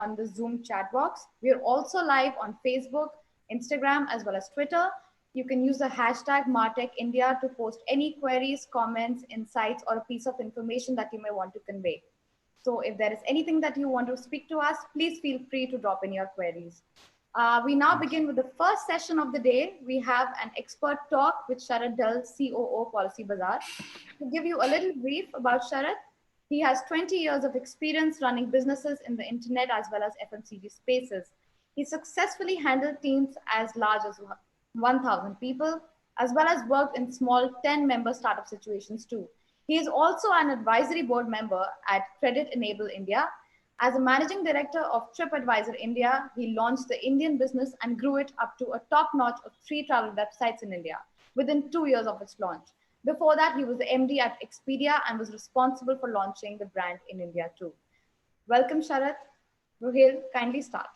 on the Zoom chat box. We are also live on Facebook, Instagram, as well as Twitter. You can use the hashtag Martech India to post any queries, comments, insights, or a piece of information that you may want to convey. So if there is anything that you want to speak to us, please feel free to drop in your queries. We now begin with the first session of the day. We have an expert talk with Sharad Dal, COO Policy Bazaar. To give you a little brief about Sharad, he has 20 years of experience running businesses in the internet as well as FMCG spaces. He successfully handled teams as large as 1,000 people, as well as worked in small 10-member startup situations too. He is also an advisory board member at Credit Enable India. As a managing director of TripAdvisor India, he launched the Indian business and grew it up to a top notch of 3 travel websites in India within 2 years of its launch. Before that, he was the MD at Expedia and was responsible for launching the brand in India too. Welcome, Sharad. Ruhail, kindly start.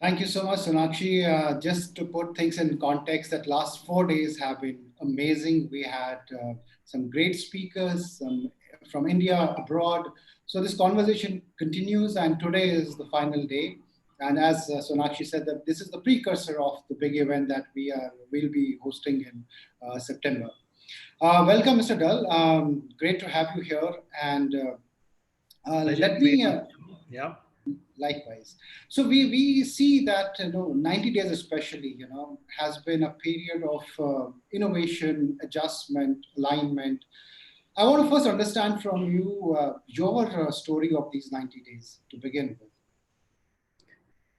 Thank you so much, Sonakshi. Just to put things in context, that last 4 days have been amazing. We had some great speakers from India, abroad. So this conversation continues, and today is the final day. And as Sonakshi said, that this is the precursor of the big event that we'll be hosting in September. Welcome, Mr. Dull. Great to have you here. And let me... yeah. Likewise. So we see that 90 days especially has been a period of innovation, adjustment, alignment. I want to first understand from you your story of these 90 days to begin with.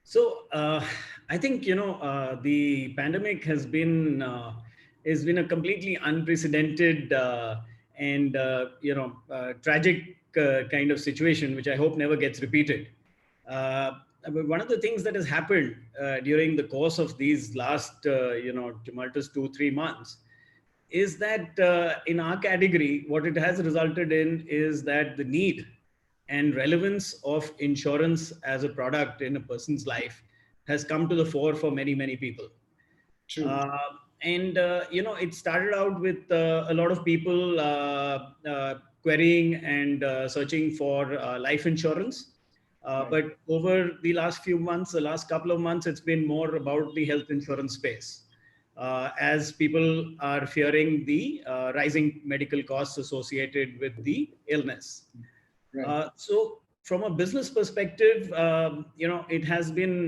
So I think the pandemic has been a completely unprecedented and tragic kind of situation, which I hope never gets repeated. One of the things that has happened during the course of these last, tumultuous 2-3 months is that in our category, what it has resulted in is that the need and relevance of insurance as a product in a person's life has come to the fore for many, many people. True. It started out with a lot of people querying and searching for life insurance. Right. But over the last couple of months, it's been more about the health insurance space, as people are fearing the rising medical costs associated with the illness. Right. So from a business perspective, it has been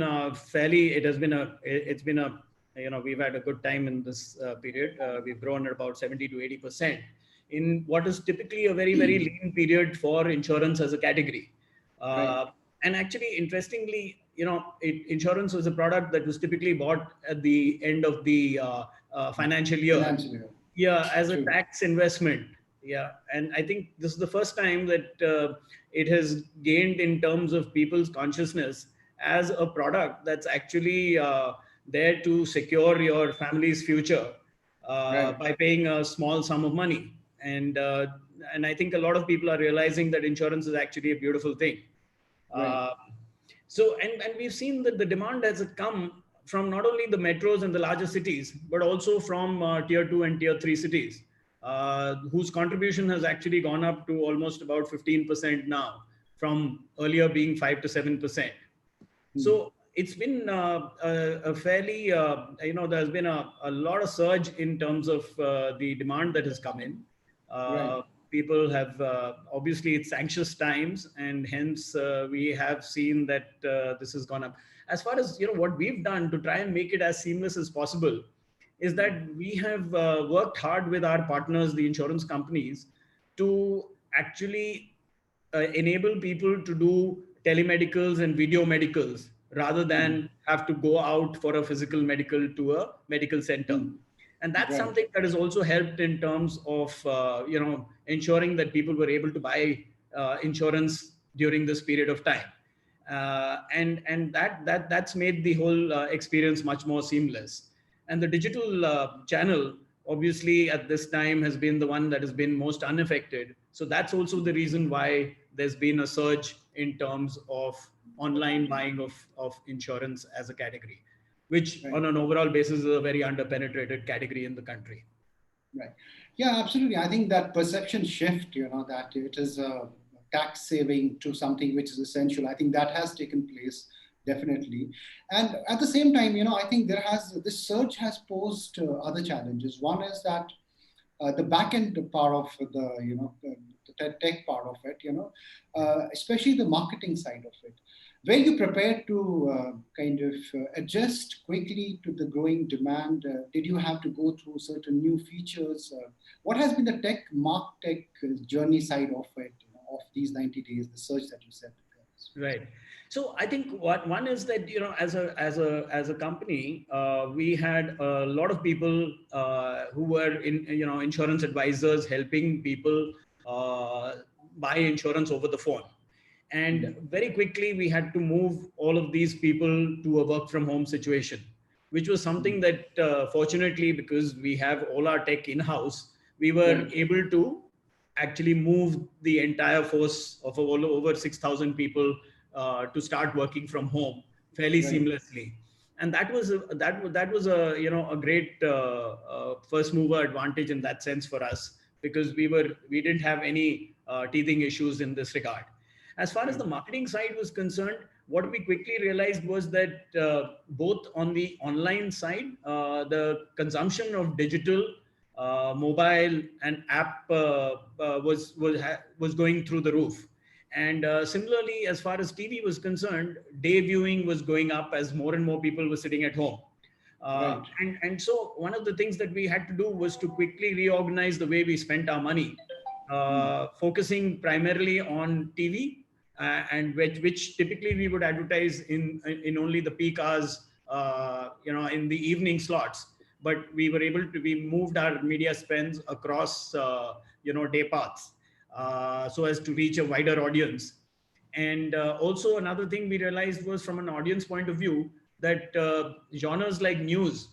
we've had a good time in this period. We've grown at about 70 to 80% in what is typically a very, very lean period for insurance as a category. Right. And actually, interestingly, insurance was a product that was typically bought at the end of the financial year. Yeah, as a tax investment. Yeah, and I think this is the first time that it has gained in terms of people's consciousness as a product that's actually there to secure your family's future by paying a small sum of money. And I think a lot of people are realizing that insurance is actually a beautiful thing. Right. So we've seen that the demand has come from not only the metros and the larger cities, but also from tier 2 and tier 3 cities, whose contribution has actually gone up to almost about 15% now, from earlier being 5 to 7%. So it's been a fairly, there's been a lot of surge in terms of the demand that has come in. Right. People have, obviously it's anxious times, and hence we have seen that this has gone up. As far as, what we've done to try and make it as seamless as possible is that we have worked hard with our partners, the insurance companies, to actually enable people to do telemedicals and video medicals rather than have to go out for a physical medical to a medical center. And that's something that has also helped in terms of, ensuring that people were able to buy insurance during this period of time. And that's made the whole experience much more seamless. And the digital channel, obviously, at this time has been the one that has been most unaffected. So that's also the reason why there's been a surge in terms of online buying of insurance as a category, which on an overall basis is a very underpenetrated category in the country. Right. Yeah, absolutely. I think that perception shift, that it is a tax saving to something which is essential. I think that has taken place, definitely. And at the same time, I think this surge has posed other challenges. One is that the back end part of the tech part of it, especially the marketing side of it. Were you prepared to kind of adjust quickly to the growing demand? Did you have to go through certain new features? What has been the Martech journey side of it, of these 90 days, the surge that you said? Right. So I think one is that, as a company, we had a lot of people who were insurance advisors helping people buy insurance over the phone. And very quickly, we had to move all of these people to a work from home situation, which was something that fortunately, because we have all our tech in-house, we were able to actually move the entire force of over 6,000 people to start working from home fairly seamlessly. And that was a great first mover advantage in that sense for us, because we didn't have any teething issues in this regard. As far as the marketing side was concerned, what we quickly realized was that both on the online side, the consumption of digital, mobile, and app was going through the roof. And similarly, as far as TV was concerned, day viewing was going up as more and more people were sitting at home. And so one of the things that we had to do was to quickly reorganize the way we spent our money, focusing primarily on TV, and which typically we would advertise in only the peak hours, in the evening slots. But we moved our media spends across, day paths, so as to reach a wider audience. And also another thing we realized was, from an audience point of view, that genres like news,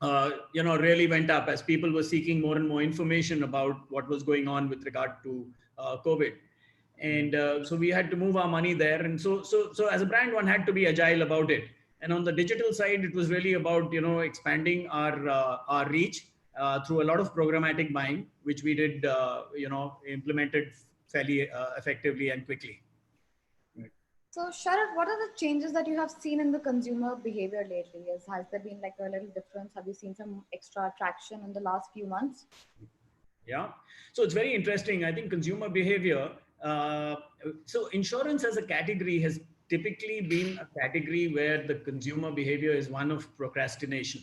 really went up as people were seeking more and more information about what was going on with regard to COVID. And so we had to move our money there. And so as a brand, one had to be agile about it. And on the digital side, it was really about, expanding our reach through a lot of programmatic buying, which we did, implemented fairly effectively and quickly. So, Sharad, what are the changes that you have seen in the consumer behavior lately? Has there been like a little difference? Have you seen some extra traction in the last few months? Yeah. So it's very interesting. I think consumer behavior, so insurance as a category has typically been a category where the consumer behavior is one of procrastination.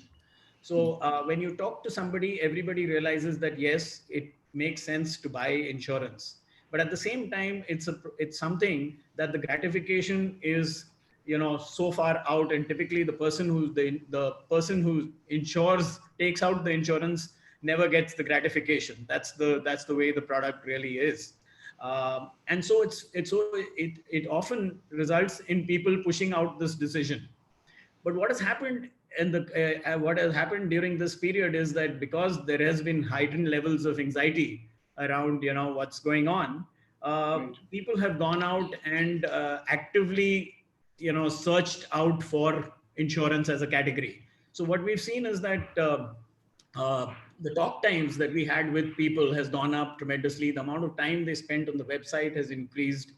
So when you talk to somebody, everybody realizes that, yes, it makes sense to buy insurance. But at the same time, it's something that the gratification is, so far out. And typically the person who takes out the insurance never gets the gratification. That's the way the product really is. And so it often results in people pushing out this decision. But what has happened during this period is that, because there has been heightened levels of anxiety around, what's going on, people have gone out and actively, searched out for insurance as a category. So what we've seen is that the talk times that we had with people has gone up tremendously. The amount of time they spent on the website has increased.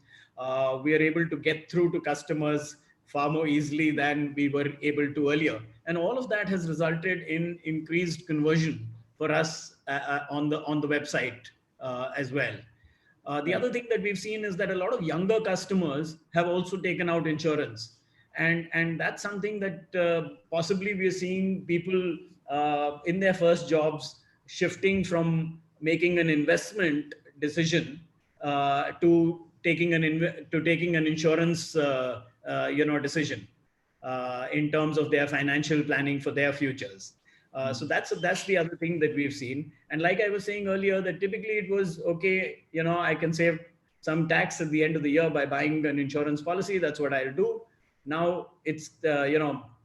We are able to get through to customers far more easily than we were able to earlier. And all of that has resulted in increased conversion for us on the website as well. The other thing that we've seen is that a lot of younger customers have also taken out insurance. And that's something that possibly we are seeing people in their first jobs shifting from making an investment decision to taking an insurance decision in terms of their financial planning for their futures. So that's the other thing that we've seen. And like I was saying earlier, that typically it was, okay, I can save some tax at the end of the year by buying an insurance policy. That's what I'll do. Now it's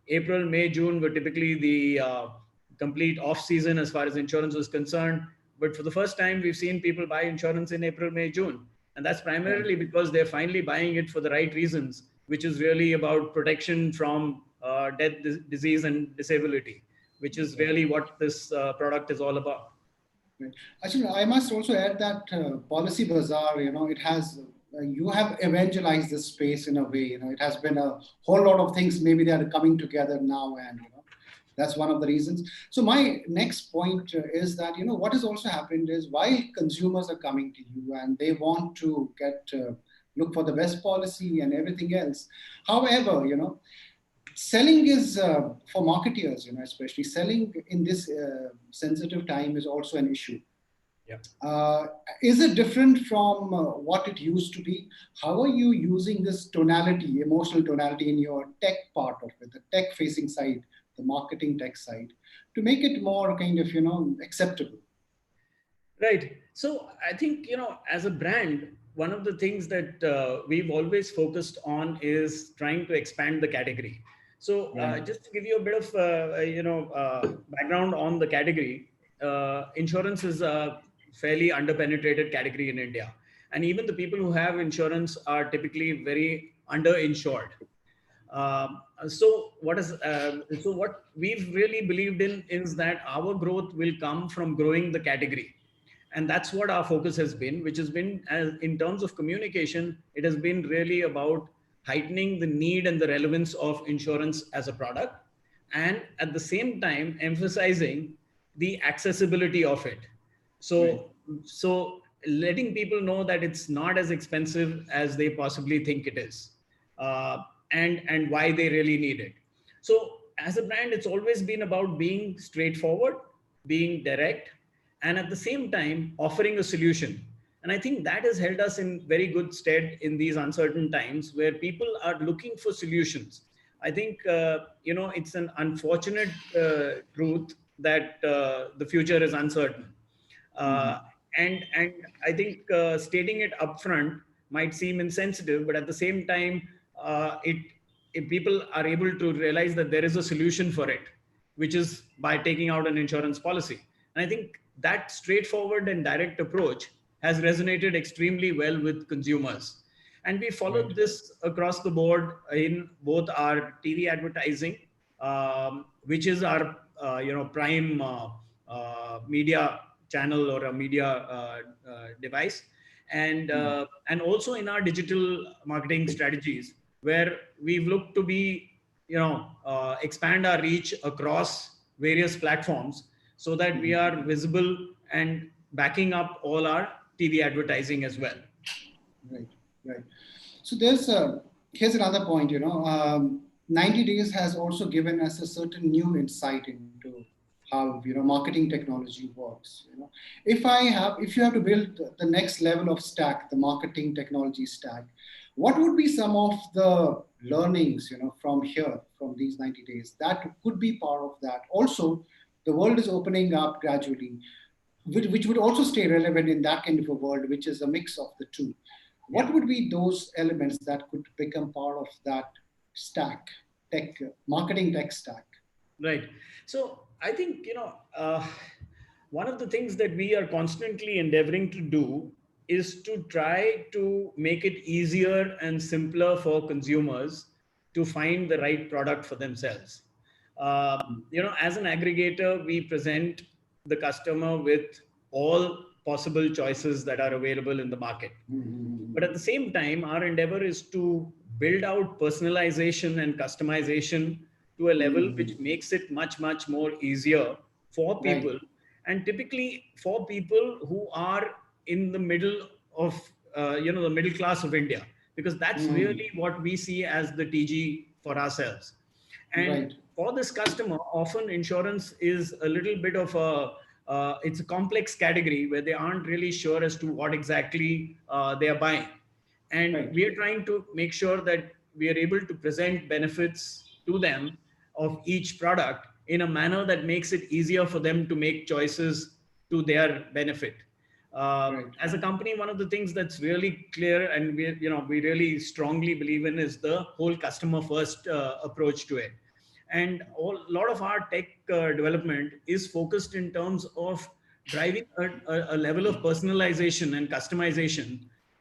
April, May, June were typically the complete off season as far as insurance was concerned. But for the first time, we've seen people buy insurance in April, May, June. And that's primarily because they're finally buying it for the right reasons, which is really about protection from death, disease, and disability, which is really what this product is all about. Actually, I must also add that Policy Bazaar, it has you have evangelized this space in a way. It has been a whole lot of things. Maybe they are coming together now, and that's one of the reasons. So my next point is that what has also happened is while consumers are coming to you and they want to get look for the best policy and everything else. However, selling is for marketeers, especially selling in this sensitive time is also an issue. Yeah. Is it different from what it used to be? How are you using this tonality, emotional tonality in your tech part of it, the tech facing side, the marketing tech side, to make it more kind of, acceptable? Right. So I think, as a brand, one of the things that we've always focused on is trying to expand the category. So Right. just to give you a bit of, background on the category, insurance is a fairly underpenetrated category in India. And even the people who have insurance are typically very underinsured. So what we've really believed in is that our growth will come from growing the category, and that's what our focus has been, which has been, as in terms of communication, it has been really about heightening the need and the relevance of insurance as a product, and at the same time emphasizing the accessibility of it. Right. So letting people know that it's not as expensive as they possibly think it is, uh, and why they really need it. So as a brand, it's always been about being straightforward, being direct, and at the same time offering a solution. And I think that has held us in very good stead in these uncertain times where people are looking for solutions. I think it's an unfortunate truth that the future is uncertain, uh, Mhm. and I think stating it upfront might seem insensitive, but at the same time, it if people are able to realize that there is a solution for it, which is by taking out an insurance policy. And I think that straightforward and direct approach has resonated extremely well with consumers. And we Right. followed this across the board in both our TV advertising, which is our prime media channel or a media device, Mhm. and also in our digital marketing strategies, where we've looked to be expand our reach across various platforms so that we Mhm. are visible and backing up all our TV advertising as well. Right. Right. So here's another point. 90 days has also given us a certain new insight into how marketing technology works. If you have to build the next level of stack, the marketing technology stack, what would be some of the learnings from here, from these 90 days that could be part of that? Also, the world is opening up gradually, which would also stay relevant in that kind of a world, which is a mix of the two. Yeah. What would be those elements that could become part of that stack, tech, marketing tech stack? Right. So I think, one of the things that we are constantly endeavoring to do is to try to make it easier and simpler for consumers to find the right product for themselves. As an aggregator, we present the customer with all possible choices that are available in the market. But at the same time, our endeavor is to build out personalization and customization to a level which makes it much, much more easier for Right. people, and typically for people who are in the middle of, the middle class of India, because that's Mm. really what we see as the TG for ourselves. And Right. for this customer, often insurance is a little bit of it's a complex category where they aren't really sure as to what exactly they are buying. And Right. we are trying to make sure that we are able to present benefits to them of each product in a manner that makes it easier for them to make choices to their benefit. Right. As a company, one of the things that's really clear and we really strongly believe in is the whole customer first approach to it. And a lot of our tech development is focused in terms of driving a level of personalization and customization,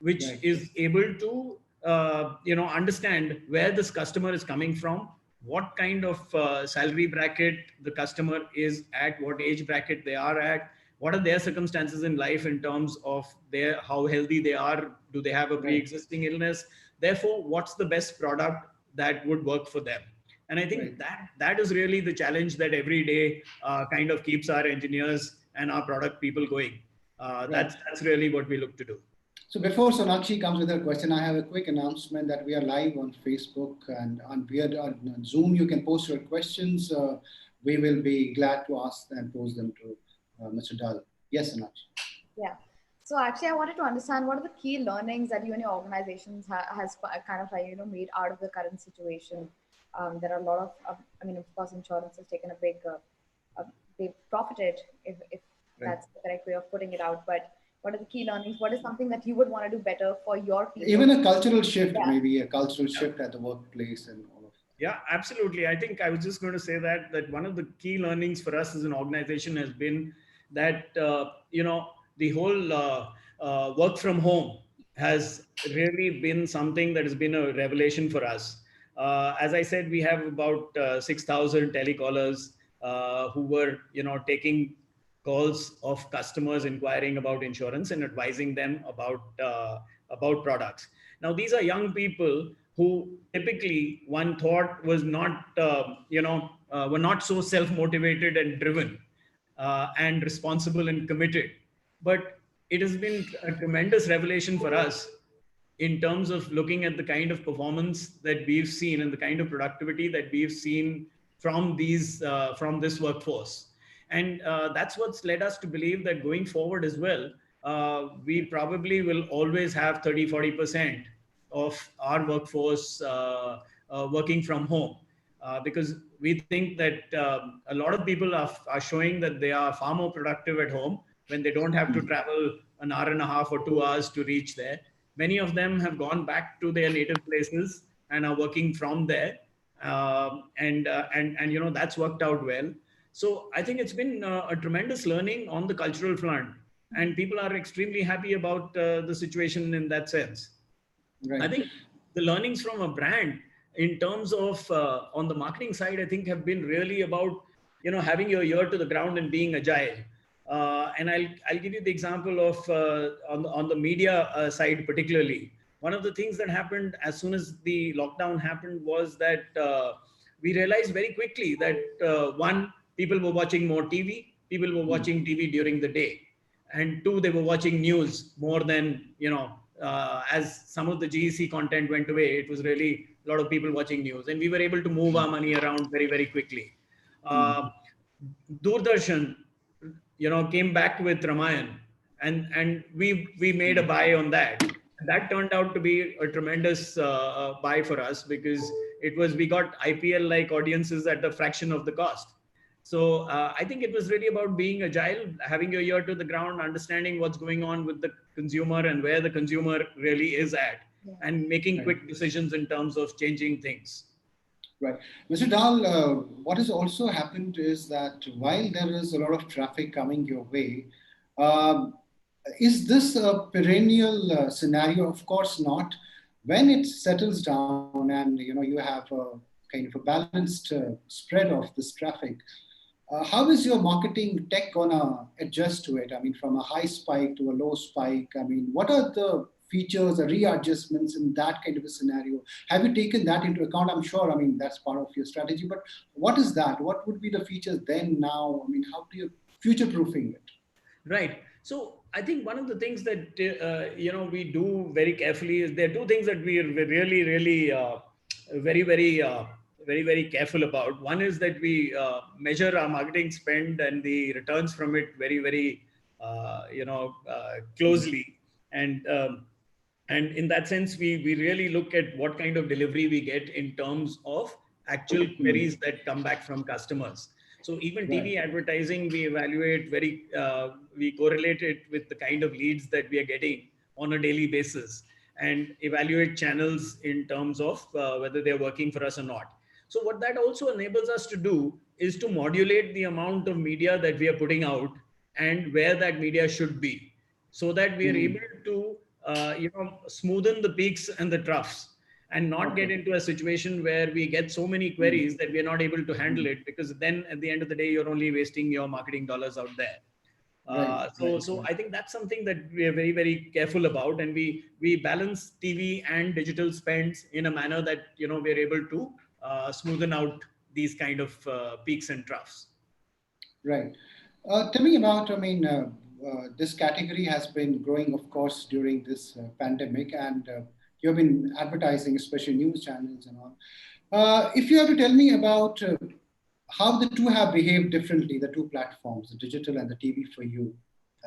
which Right. is able to understand where this customer is coming from, what kind of salary bracket the customer is at, what age bracket they are at, what are their circumstances in life in terms of their how healthy they are, do they have a pre-existing illness, therefore what's the best product that would work for them. And I think that is really the challenge that every day kind of keeps our engineers and our product people going. That's really what we look to do. So before Sonakshi comes with her question, I have a quick announcement that we are live on Facebook and on Zoom. You can post your questions. We will be glad to ask and pose them to Mr. Dal. Yes, Sonakshi. Yeah. So actually, I wanted to understand what are the key learnings that you and your organizations has kind of like, made out of the current situation. There are a lot of, I mean, of course, insurance has taken a big, they've profited, if that's the correct way of putting it out. But what are the key learnings? What is something that you would want to do better for your people? Even a cultural shift, maybe a cultural shift at the workplace and all of that. Yeah, absolutely. I think I was just going to say that one of the key learnings for us as an organization has been that, the whole work from home has really been something that has been a revelation for us. As I said, we have about 6,000 telecallers who were, taking calls of customers inquiring about insurance and advising them about products. Now, these are young people who typically one thought was not, were not so self-motivated and driven and responsible and committed. But it has been a tremendous revelation for us in terms of looking at the kind of performance that we've seen and the kind of productivity that we've seen from this workforce. And that's what's led us to believe that going forward as well, we probably will always have 30-40% of our workforce working from home. Because we think that a lot of people are showing that they are far more productive at home when they don't have to travel an hour and a half or 2 hours to reach there. Many of them have gone back to their native places and are working from there. And that's worked out well. So I think it's been a tremendous learning on the cultural front, and people are extremely happy about the situation in that sense. Right. I think the learnings from a brand in terms of on the marketing side, I think have been really about, having your ear to the ground and being agile. And I'll give you the example of on the media side particularly. One of the things that happened as soon as the lockdown happened was that we realized very quickly that one, people were watching more TV. People were watching TV during the day, and two, they were watching news more than as some of the GEC content went away. It was really a lot of people watching news, and we were able to move our money around very, very quickly. Doordarshan, came back with Ramayan, and we made a buy on that. That turned out to be a tremendous buy for us because we got IPL like audiences at a fraction of the cost. So I think it was really about being agile, having your ear to the ground, understanding what's going on with the consumer and where the consumer really is at, and making quick decisions in terms of changing things. Right. Mr. Dal, what has also happened is that while there is a lot of traffic coming your way, is this a perennial scenario? Of course not. When it settles down and you have a kind of a balanced spread of this traffic, how is your marketing tech gonna adjust to it? I mean, from a high spike to a low spike. I mean, what are the features or readjustments in that kind of a scenario? Have you taken that into account? I'm sure, I mean, that's part of your strategy, but what is that? What would be the features then, now? I mean, how do you future-proofing it? Right. So I think one of the things that, we do very carefully is there are two things that we're really, really very careful about. One is that we measure our marketing spend and the returns from it very, very, closely. And in that sense, we really look at what kind of delivery we get in terms of actual queries that come back from customers. So even TV advertising, we evaluate we correlate it with the kind of leads that we are getting on a daily basis, and evaluate channels in terms of whether they're working for us or not. So what that also enables us to do is to modulate the amount of media that we are putting out and where that media should be, so that we are able to smoothen the peaks and the troughs, and not get into a situation where we get so many queries that we are not able to handle it, because then at the end of the day, you're only wasting your marketing dollars out there. So I think that's something that we are very, very careful about, and we balance TV and digital spends in a manner that we're able to smoothen out these kind of peaks and troughs. Right. Tell me about, this category has been growing, of course, during this pandemic, and you've been advertising, especially news channels and all. If you have to tell me about how the two have behaved differently, the two platforms, the digital and the TV for you,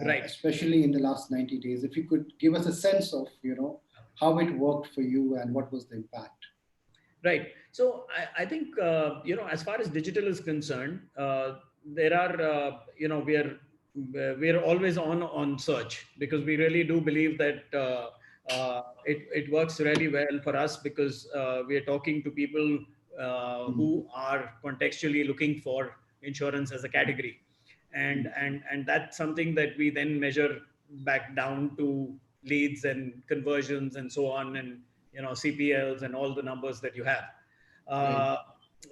Right. especially in the last 90 days, if you could give us a sense of, how it worked for you and what was the impact. Right. So I think, as far as digital is concerned, there are, we are always on search, because we really do believe that it works really well for us, because we are talking to people who are contextually looking for insurance as a category. And that's something that we then measure back down to leads and conversions and so on, and CPLs and all the numbers that you have. Right. Uh,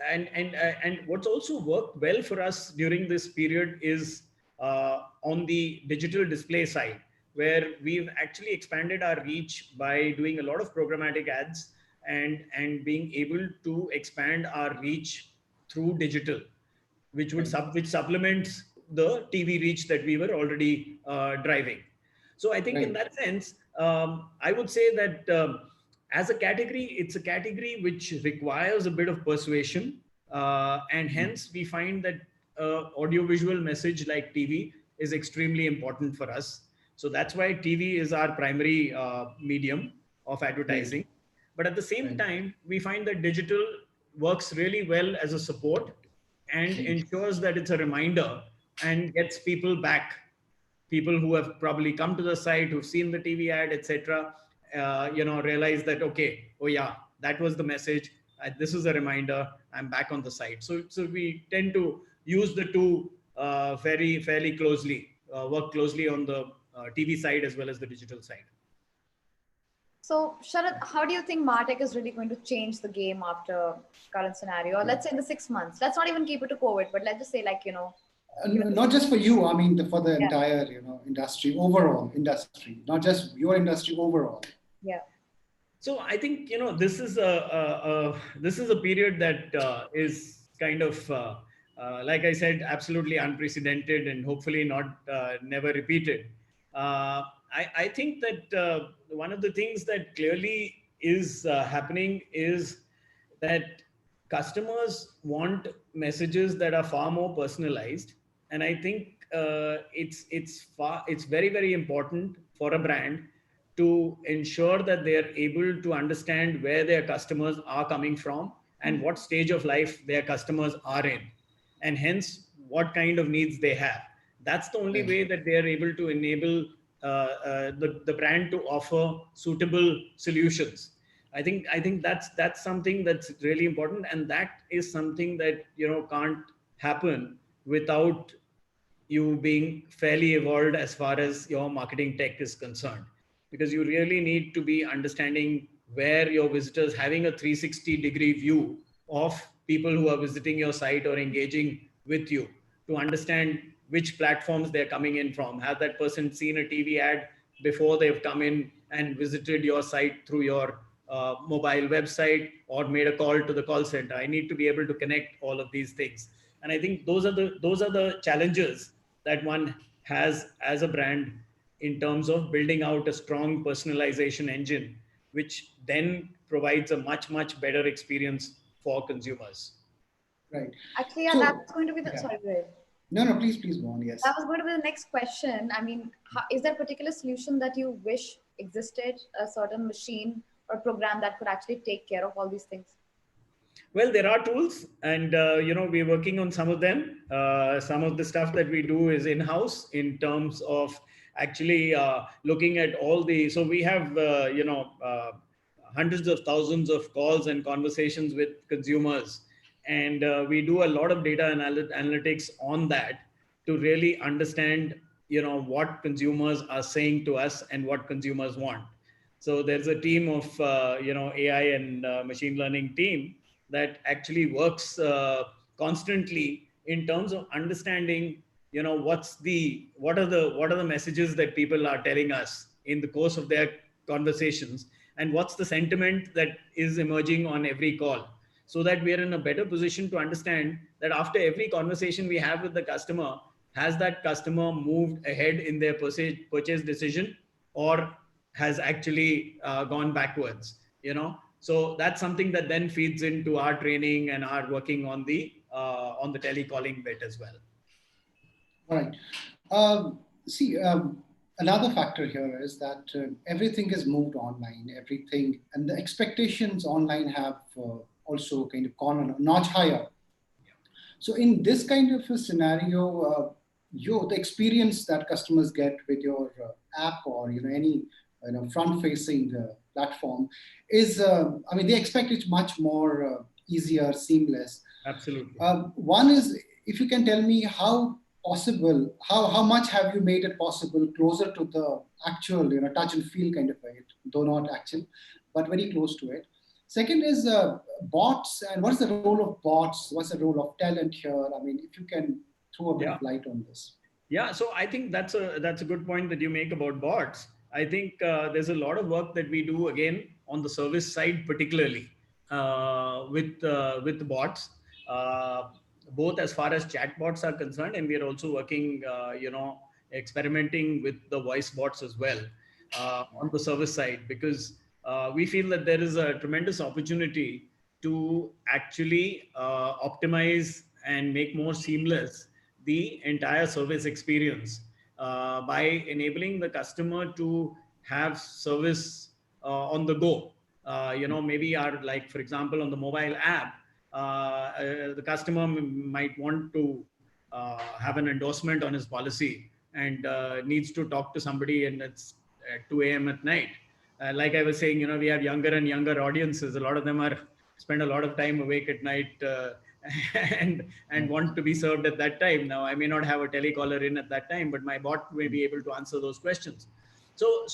and what's also worked well for us during this period is on the digital display side, where we've actually expanded our reach by doing a lot of programmatic ads, and being able to expand our reach through digital, which supplements the TV reach that we were already driving. So I think in Right. that sense, I would say that as a category, it's a category which requires a bit of persuasion, and hence we find that audiovisual message like TV is extremely important for us. So that's why TV is our primary medium of Right. advertising. But at the same Right. time, we find that digital works really well as a support, and Right. ensures that it's a reminder and gets people back, people who have probably come to the site, who've seen the TV ad, etc. Realize that, okay, oh yeah, that was the message, this is a reminder, I'm back on the site. So we tend to use the two fairly closely, work closely on the TV side as well as the digital side. So, Sharad, how do you think Martech is really going to change the game after current scenario? Or let's say in the 6 months. Let's not even keep it to COVID, but let's just say, like, Not just for you, for the Yeah. entire, industry, overall industry, not just your industry, overall. Yeah. So I think this is a period that is kind of like I said, absolutely unprecedented, and hopefully not never repeated. I think that one of the things that clearly is happening is that customers want messages that are far more personalized, and I think it's very, very important for a brand to ensure that they are able to understand where their customers are coming from, and what stage of life their customers are in, and hence what kind of needs they have. That's the only Right. way that they are able to enable the brand to offer suitable solutions. I think that's something that's really important, and that is something that can't happen without you being fairly evolved as far as your marketing tech is concerned, because you really need to be understanding where your visitors, having a 360-degree view of people who are visiting your site or engaging with you, to understand which platforms they're coming in from. Has that person seen a TV ad before they've come in and visited your site through your mobile website, or made a call to the call center? I need to be able to connect all of these things, and I think those are the challenges that one has as a brand, in terms of building out a strong personalization engine, which then provides a much better experience for consumers. Right. Actually, yeah, So, that's going to be the, yeah. sorry, go ahead. No, please go on. Yes. That was going to be the next question. I mean, is there a particular solution that you wish existed, a certain machine or program that could actually take care of all these things? Well, there are tools, and we're working on some of them. Some of the stuff that we do is in-house, in terms of actually looking at all the. So we have hundreds of thousands of calls and conversations with consumers, and we do a lot of data analytics on that, to really understand what consumers are saying to us and what consumers want. So there's a team of AI and machine learning team that actually works constantly in terms of understanding what are the messages that people are telling us in the course of their conversations, and what's the sentiment that is emerging on every call, so that we are in a better position to understand that after every conversation we have with the customer, has that customer moved ahead in their purchase decision, or has actually gone backwards. So that's something that then feeds into our training and our working on the telecalling bit as well. Right. See, another factor here is that everything is moved online, everything, and the expectations online have also kind of gone on a notch higher. So in this kind of a scenario, the experience that customers get with your app or any front-facing platform is, I mean, they expect it much more easier, seamless. Absolutely. One is, if you can tell me how possible, how much have you made it possible closer to the actual, touch and feel kind of it, though not actual, but very close to it. Second is bots, and what's the role of bots? What's the role of talent here? I mean, if you can throw a bit of light on this. Yeah, so I think that's a good point that you make about bots. I think there's a lot of work that we do again on the service side, particularly with the bots, uh, both as far as chatbots are concerned, and we are also working, experimenting with the voice bots as well on the service side, because we feel that there is a tremendous opportunity to actually optimize and make more seamless the entire service experience by enabling the customer to have service on the go. Maybe like, for example, on the mobile app, the customer might want to have an endorsement on his policy and needs to talk to somebody, and it's at 2 a.m. at night. Like I was saying, we have younger and younger audiences. A lot of them are spend a lot of time awake at night and want to be served at that time. Now, I may not have a telecaller in at that time, but my bot may be able to answer those questions. So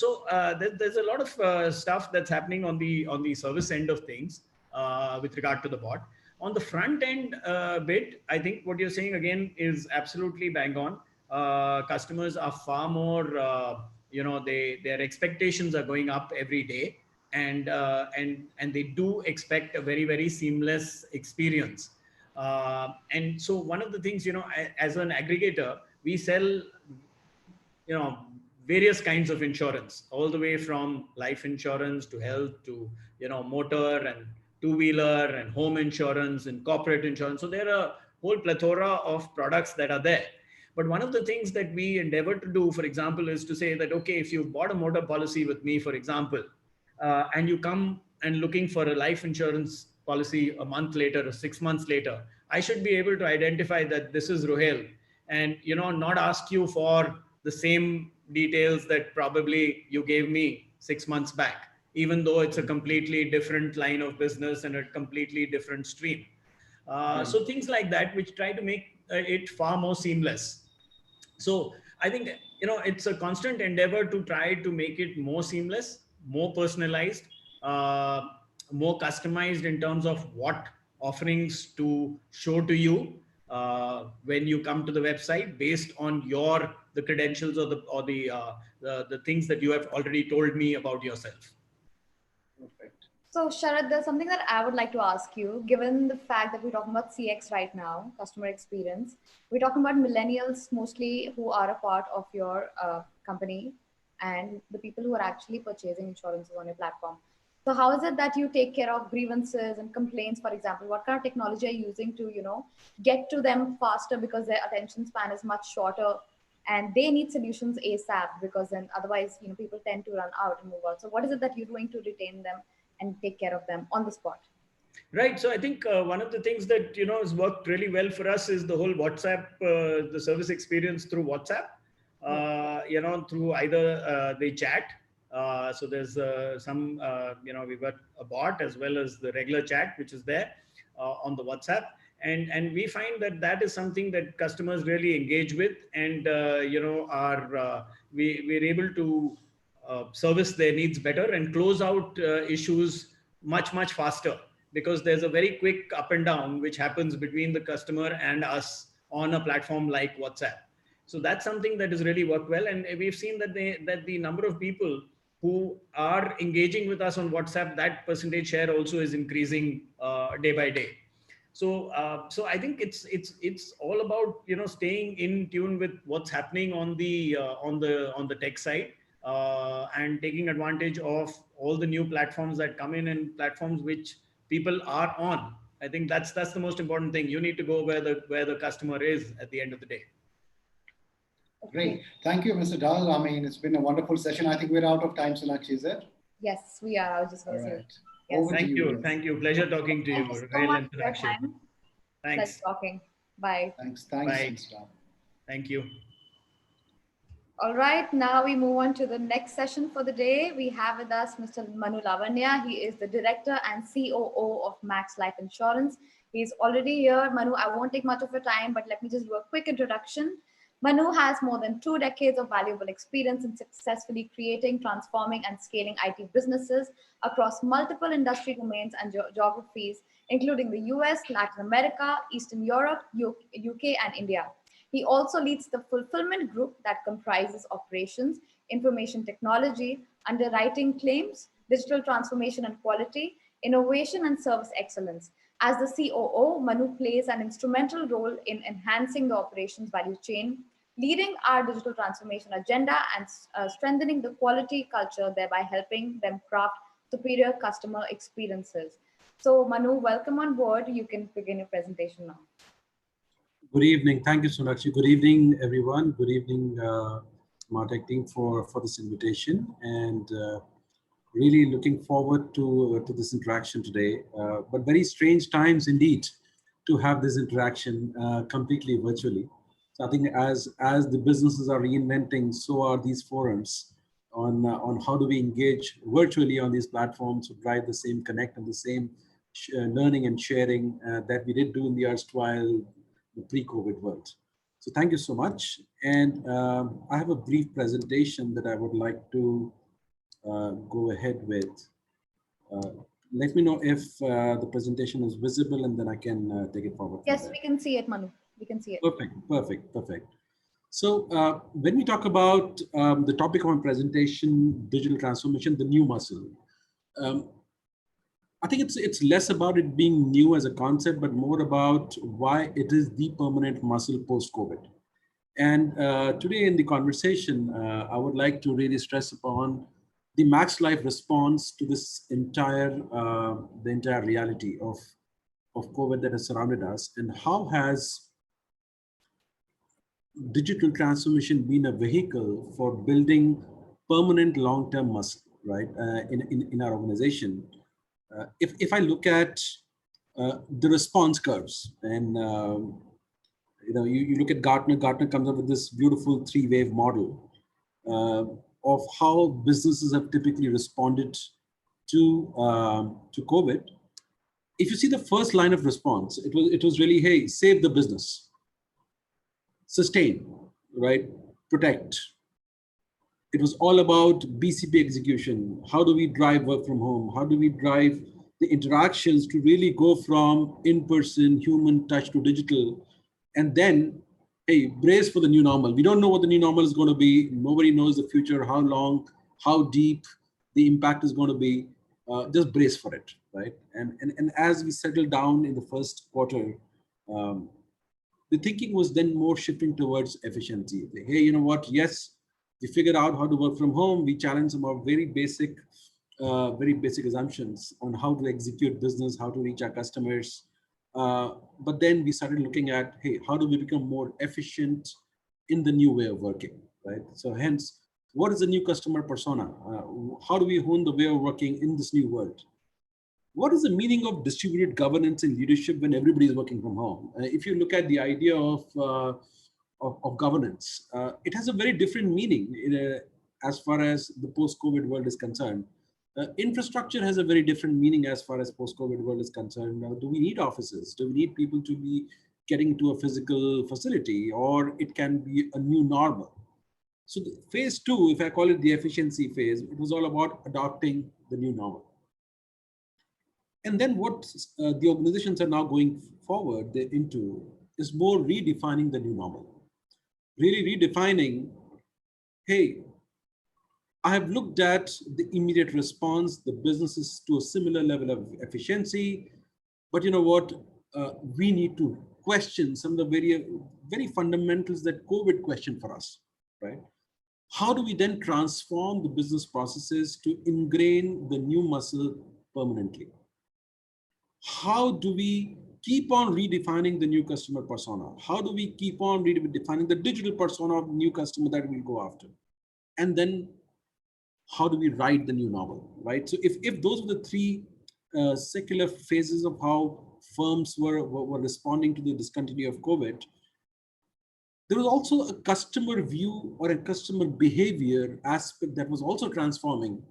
there's a lot of stuff that's happening on the service end of things with regard to the bot. On the front end bit, I think what you're saying again is absolutely bang on. Customers are far more, their expectations are going up every day, and they do expect a very, very seamless experience. And so one of the things, as an aggregator, we sell, various kinds of insurance, all the way from life insurance to health to, motor and two-wheeler and home insurance and corporate insurance. So there are a whole plethora of products that are there. But one of the things that we endeavor to do, for example, is to say that, okay, if you bought a motor policy with me, for example, and you come and looking for a life insurance policy a month later or 6 months later, I should be able to identify that this is Rohel, and not ask you for the same details that probably you gave me 6 months back, even though it's a completely different line of business and a completely different stream. So things like that, which try to make it far more seamless. So I think, it's a constant endeavor to try to make it more seamless, more personalized, uh, more customized in terms of what offerings to show to you when you come to the website, based on the credentials or the things that you have already told me about yourself. Perfect. So, Sharad, there's something that I would like to ask you. Given the fact that we're talking about CX right now, customer experience, we're talking about millennials mostly who are a part of your company, and the people who are actually purchasing insurances on your platform. So, how is it that you take care of grievances and complaints, for example? What kind of technology are you using to, get to them faster, because their attention span is much shorter and they need solutions ASAP, because then otherwise, people tend to run out and move out. So, what is it that you're doing to retain them and take care of them on the spot? Right. So I think one of the things that has worked really well for us is the whole WhatsApp, the service experience through WhatsApp. Through either the chat. So there's we've got a bot as well as the regular chat, which is there on the WhatsApp. And we find that is something that customers really engage with, and we're able to service their needs better and close out issues much faster, because there's a very quick up and down which happens between the customer and us on a platform like WhatsApp. So that's something that has really worked well. And we've seen that the number of people who are engaging with us on WhatsApp, that percentage share also is increasing day by day. So I think it's all about, you know, staying in tune with what's happening on the tech side, and taking advantage of all the new platforms that come in and platforms which people are on. I think that's the most important thing. You need to go where the customer is at the end of the day. Great. Thank you, Mr. Dal. I mean, it's been a wonderful session. I think we're out of time, Sonakshi, is it? Yes, we are. I was just going to say. Right. Yes. Over to Thank you. you. Yes. Thank you. Pleasure talking to you. Thank you so Real much for your interaction. time. Pleasure Thanks. talking. Bye. Thanks, Bye. Mr. Dal. Thank you. All right, now we move on to the next session for the day. We have with us Mr. Manu Lavanya. He is the director and COO of Max Life Insurance. He's already here. Manu, I won't take much of your time, but let me just do a quick introduction. Manu has more than 2 decades of valuable experience in successfully creating, transforming, and scaling IT businesses across multiple industry domains and geographies, including the US, Latin America, Eastern Europe, UK, and India. He also leads the fulfillment group that comprises operations, information technology, underwriting claims, digital transformation and quality, innovation and service excellence. As the COO, Manu plays an instrumental role in enhancing the operations value chain, leading our digital transformation agenda, and strengthening the quality culture, thereby helping them craft superior customer experiences. So, Manu, welcome on board. You can begin your presentation now. Good evening. Thank you, Sonakshi. Good evening, everyone. Good evening, Martech team, for this invitation, and really looking forward to this interaction today. But very strange times indeed to have this interaction completely virtually. So I think as the businesses are reinventing, so are these forums on how do we engage virtually on these platforms to drive the same connect and the same learning and sharing that we did do in the erstwhile the pre-COVID world. So thank you so much. And I have a brief presentation that I would like to go ahead with. Let me know if the presentation is visible, and then I can take it forward. Yes, we can see it, Manu. We can see it. Perfect. So when we talk about the topic of my presentation, digital transformation, the new muscle, I think it's less about it being new as a concept, but more about why it is the permanent muscle post-COVID. And today in the conversation, I would like to really stress upon the Max Life response to this entire reality of COVID that has surrounded us, and how has digital transformation been a vehicle for building permanent long-term muscle, right, in our organization. If I look at the response curves, and you look at Gartner comes up with this beautiful 3-wave model of how businesses have typically responded to COVID. If you see the first line of response, it was really, hey, save the business, sustain, right, protect. It was all about BCP execution. How do we drive work from home? How do we drive the interactions to really go from in-person human touch to digital? And then, hey, brace for the new normal. We don't know what the new normal is going to be. Nobody knows the future, how long, how deep the impact is going to be. Just brace for it, right? And as we settle down in the first quarter, the thinking was then more shifting towards efficiency. Like, hey, you know what? Yes, we figured out how to work from home. We challenged some of very basic assumptions on how to execute business, how to reach our customers. But then we started looking at, hey, how do we become more efficient in the new way of working, right? So hence, what is the new customer persona? How do we hone the way of working in this new world? What is the meaning of distributed governance and leadership when everybody is working from home? If you look at the idea of governance, it has a very different meaning as far as the post-COVID world is concerned. Infrastructure has a very different meaning as far as post-COVID world is concerned. Do we need offices? Do we need people to be getting to a physical facility, or it can be a new normal? So phase 2, if I call it the efficiency phase, it was all about adopting the new normal. And then what the organizations are now going forward into is more redefining the new normal. really redefining, hey, I have looked at the immediate response, the businesses to a similar level of efficiency, but you know what? We need to question some of the very fundamentals that COVID questioned for us, right? How do we then transform the business processes to ingrain the new muscle permanently? How do we keep on redefining the new customer persona? How do we keep on redefining the digital persona of new customer that we'll go after? And then how do we write the new novel, right? So if those were the three secular phases of how firms were responding to the discontinuity of COVID, there was also a customer view or a customer behavior aspect that was also transforming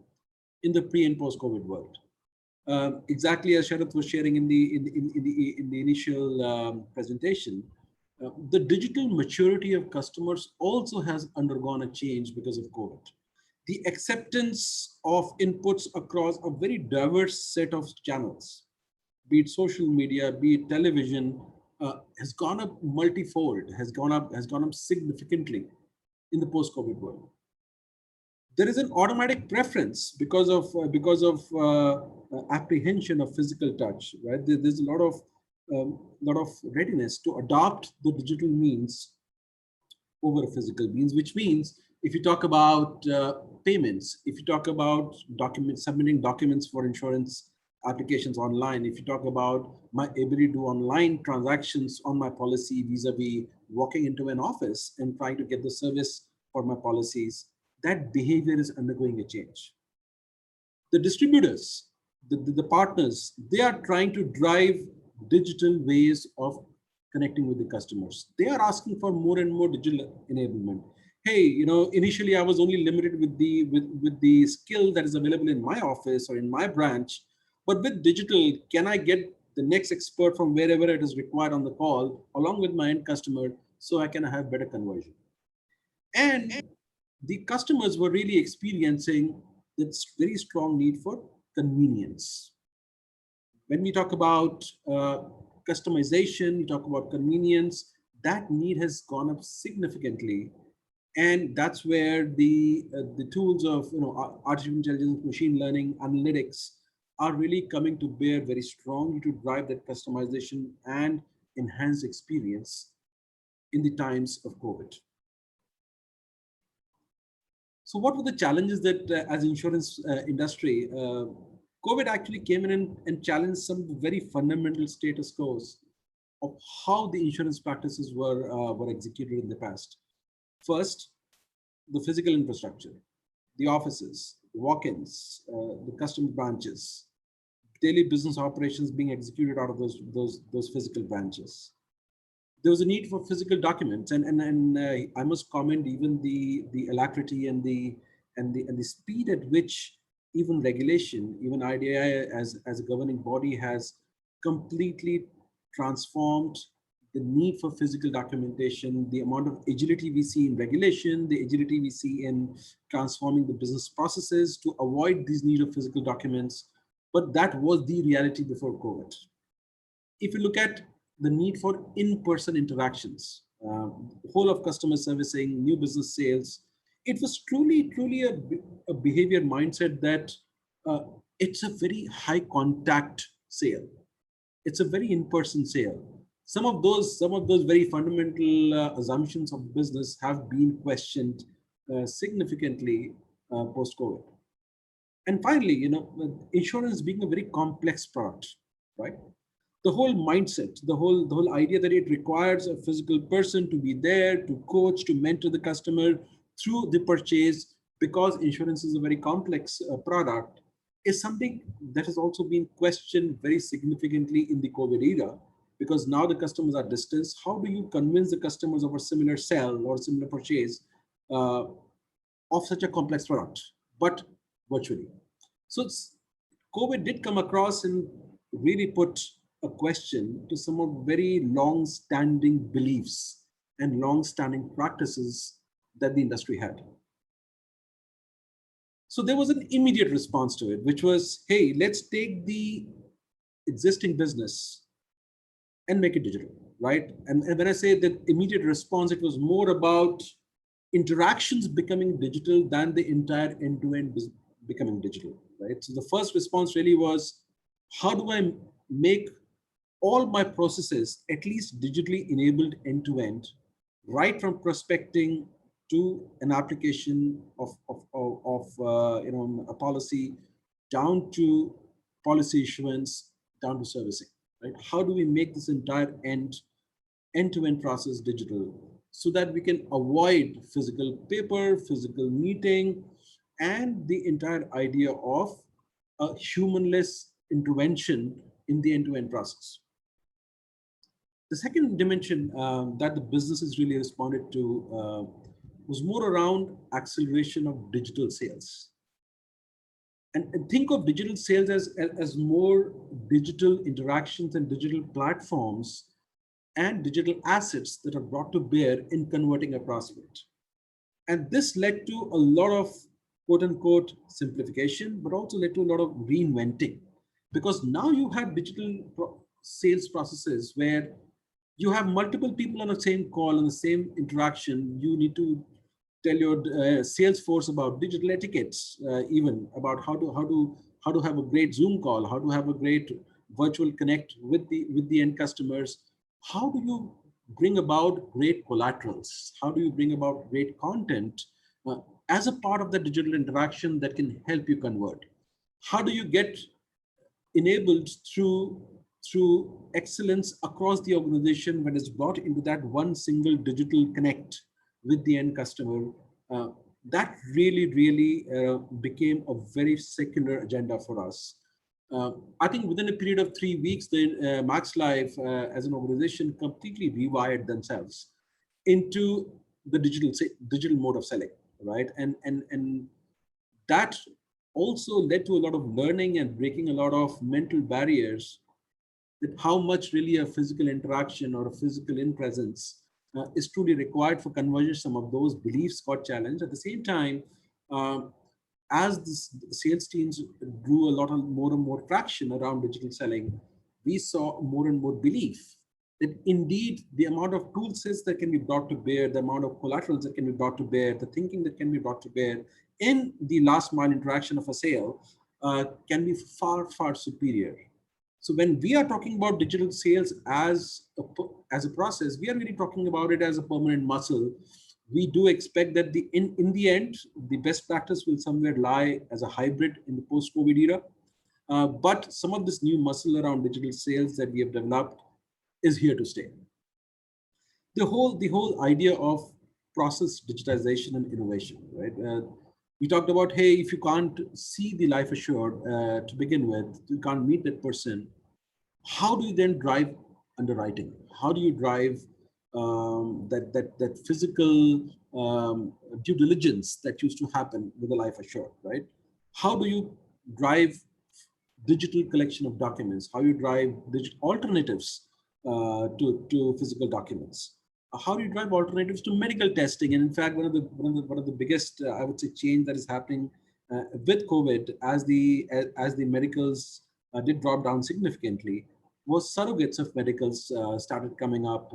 in the pre and post COVID world. Exactly as Sharath was sharing in the initial presentation, the digital maturity of customers also has undergone a change because of COVID. The acceptance of inputs across a very diverse set of channels, be it social media, be it television, has gone up multifold, has gone up significantly in the post-COVID world. There is an automatic preference because of apprehension of physical touch, right? There's a lot of readiness to adopt the digital means over physical means, which means if you talk about payments, if you talk about submitting documents for insurance applications online, if you talk about my ability to do online transactions on my policy vis-a-vis walking into an office and trying to get the service for my policies, that behavior is undergoing a change. The distributors, the partners, they are trying to drive digital ways of connecting with the customers. They are asking for more and more digital enablement. Hey, you know, initially I was only limited with the skill that is available in my office or in my branch, but with digital, can I get the next expert from wherever it is required on the call, along with my end customer, so I can have better conversion? And the customers were really experiencing this very strong need for convenience. When we talk about customization, we talk about convenience, that need has gone up significantly. And that's where the tools of artificial intelligence, machine learning, analytics are really coming to bear very strongly to drive that customization and enhance experience in the times of COVID. So what were the challenges that as insurance industry, COVID actually came in and challenged some very fundamental status quos of how the insurance practices were executed in the past. First, the physical infrastructure, the offices, walk-ins, the customer branches, daily business operations being executed out of those physical branches. There was a need for physical documents, and I must comment even the alacrity and the speed at which even regulation, even IDI as a governing body has completely transformed the need for physical documentation, the amount of agility we see in regulation, the agility we see in transforming the business processes to avoid these need of physical documents. But that was the reality before COVID. If you look at the need for in-person interactions, whole of customer servicing, new business sales, it was truly a behavior mindset that it's a very high contact sale. It's a very in-person sale. Some of those very fundamental assumptions of business have been questioned significantly post-COVID. And finally, insurance being a very complex product, right? The whole mindset, the whole idea that it requires a physical person to be there, to coach, to mentor the customer through the purchase, because insurance is a very complex product, is something that has also been questioned very significantly in the COVID era, because now the customers are distanced. How do you convince the customers of a similar sell or similar purchase of such a complex product, but virtually? So COVID did come across and really put a question to some of very long-standing beliefs and long-standing practices that the industry had. So there was an immediate response to it, which was, hey, let's take the existing business and make it digital, right? And when I say that immediate response, it was more about interactions becoming digital than the entire end-to-end becoming digital, right? So the first response really was, how do I make all my processes at least digitally enabled end-to-end, right from prospecting to an application of a policy, down to policy issuance, down to servicing, right? How do we make this entire end-to-end process digital so that we can avoid physical paper, physical meeting, and the entire idea of a humanless intervention in the end-to-end process. The second dimension that the businesses really responded to was more around acceleration of digital sales. And think of digital sales as more digital interactions and digital platforms and digital assets that are brought to bear in converting a prospect. And this led to a lot of quote unquote simplification, but also led to a lot of reinventing, because now you have digital sales processes where you have multiple people on the same call, on the same interaction. You need to tell your sales force about digital etiquettes, even about how to have a great Zoom call, how to have a great virtual connect with the end customers. How do you bring about great collaterals? How do you bring about great content uh, as a part of the digital interaction that can help you convert? How do you get enabled through excellence across the organization when it's brought into that one single digital connect with the end customer? uh, that really became a very secular agenda for us. I think within a period of 3 weeks, the Max Life as an organization completely rewired themselves into the digital mode of selling, right? And that also led to a lot of learning and breaking a lot of mental barriers, that how much really a physical interaction or a physical in presence is truly required for conversion. Some of those beliefs got challenged. At the same time, um, as the sales teams grew a lot of more and more traction around digital selling, we saw more and more belief that indeed the amount of tool sets that can be brought to bear, the amount of collaterals that can be brought to bear, the thinking that can be brought to bear in the last mile interaction of a sale can be far superior. So when we are talking about digital sales as a process, we are really talking about it as a permanent muscle. We do expect that in the end, the best practice will somewhere lie as a hybrid in the post-COVID era. But some of this new muscle around digital sales that we have developed is here to stay. The whole idea of process digitization and innovation, right? We talked about, hey, if you can't see the life assured to begin with, you can't meet that person. How do you then drive underwriting? How do you drive that physical due diligence that used to happen with a life assured, right? How do you drive digital collection of documents? How you drive digital alternatives to physical documents? How do you drive alternatives to medical testing? And in fact, one of the biggest, I would say, change that is happening with COVID, as the medicals did drop down significantly, was surrogates of medicals started coming up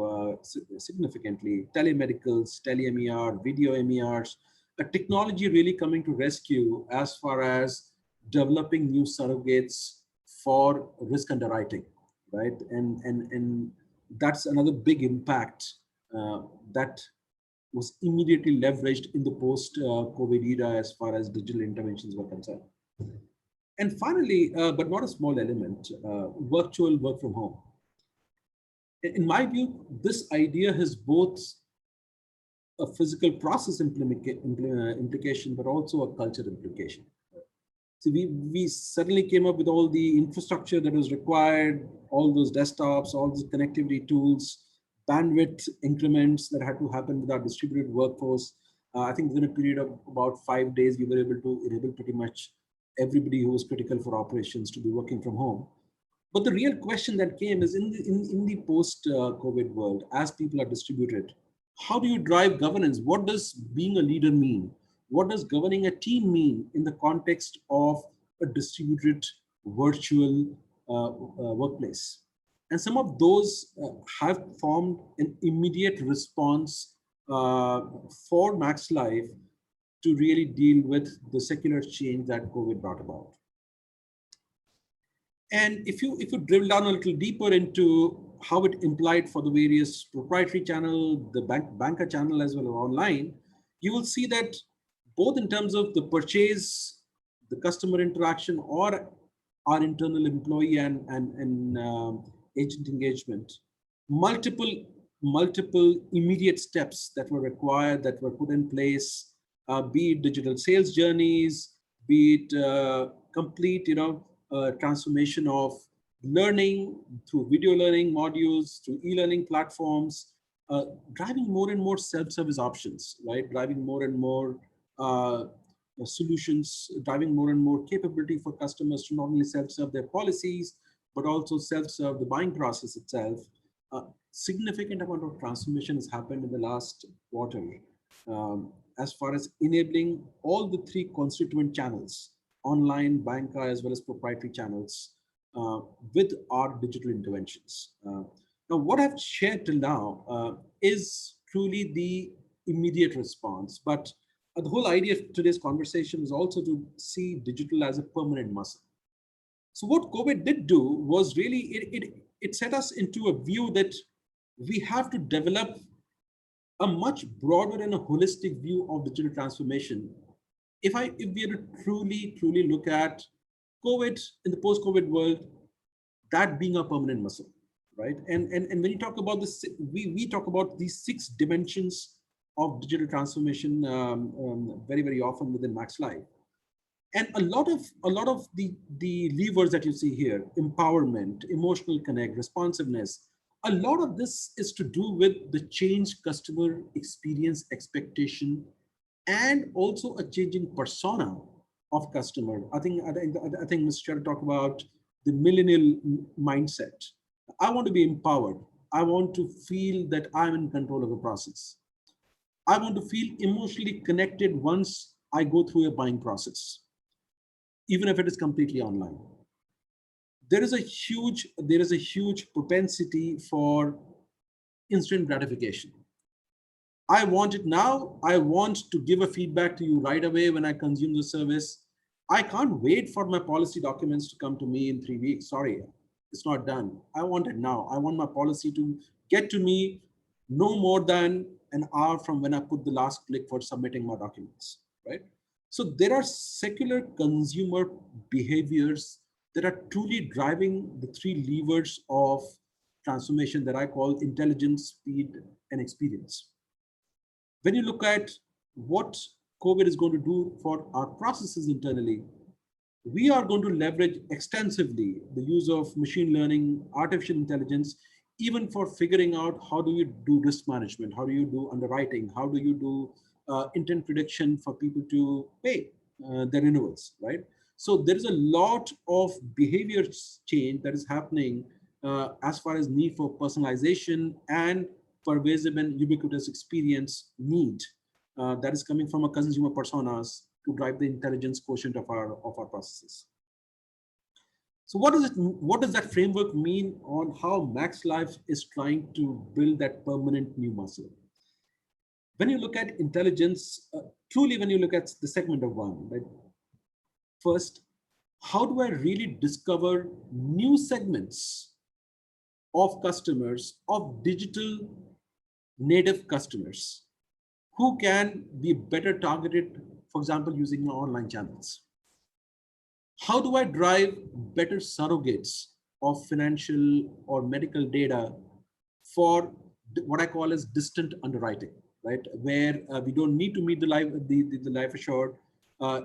significantly. Telemedicals, tele-MER, video MERs, a technology really coming to rescue as far as developing new surrogates for risk underwriting, right? And that's another big impact that was immediately leveraged in the post-COVID era as far as digital interventions were concerned. And finally, but not a small element, virtual work from home. In my view, this idea has both a physical process implication, but also a culture implication. So we suddenly came up with all the infrastructure that was required, all those desktops, all those connectivity tools, bandwidth increments that had to happen with our distributed workforce. I think within a period of about 5 days, we were able to enable pretty much everybody who was critical for operations to be working from home. But the real question that came is in the post-COVID world, as people are distributed, how do you drive governance? What does being a leader mean? What does governing a team mean in the context of a distributed virtual workplace? And some of those have formed an immediate response for Max Life to really deal with the secular change that COVID brought about. And if you drill down a little deeper into how it implied for the various proprietary channel, the banker channel as well as online, you will see that both in terms of the purchase, the customer interaction, or our internal employee and agent engagement, multiple immediate steps that were required, that were put in place, be it digital sales journeys, be it complete transformation of learning through video learning modules, through e-learning platforms, driving more and more self-service options, right? Driving more and more solutions, driving more and more capability for customers to not only self-serve their policies, but also self-serve the buying process itself. Significant amount of transformation has happened in the last quarter as far as enabling all the three constituent channels, online, banker, as well as proprietary channels, with our digital interventions. Now, what I've shared till now is truly the immediate response, but the whole idea of today's conversation is also to see digital as a permanent muscle. So what COVID did do was really, it set us into a view that we have to develop a much broader and a holistic view of digital transformation. If we are to truly look at COVID in the post-COVID world, that being a permanent muscle, right? And when you talk about this, we talk about these 6 dimensions of digital transformation very often within Max Life. And a lot of the levers that you see here, empowerment, emotional connect, responsiveness, a lot of this is to do with the changed customer experience expectation and also a changing persona of customer. I think Mr. Chair talked about the millennial mindset. I want to be empowered. I want to feel that I'm in control of the process. I want to feel emotionally connected once I go through a buying process, even if it is completely online. There is a huge propensity for instant gratification. I want it now. I want to give a feedback to you right away when I consume the service. I can't wait for my policy documents to come to me in 3 weeks. Sorry, it's not done. I want it now. I want my policy to get to me no more than an hour from when I put the last click for submitting my documents, right? So there are secular consumer behaviors that are truly driving the 3 levers of transformation that I call intelligence, speed, and experience. When you look at what COVID is going to do for our processes internally, we are going to leverage extensively the use of machine learning, artificial intelligence, even for figuring out how do you do risk management, how do you do underwriting, how do you do intent prediction for people to pay their renewals, right? So there is a lot of behavior change that is happening as far as need for personalization and pervasive and ubiquitous experience need that is coming from a consumer personas to drive the intelligence quotient of our processes. So what does that framework mean on how Max Life is trying to build that permanent new muscle? When you look at intelligence, truly when you look at the segment of one, right? First, how do I really discover new segments of customers, of digital native customers who can be better targeted, for example, using my online channels? How do I drive better surrogates of financial or medical data for what I call as distant underwriting, right? Where we don't need to meet the life assured.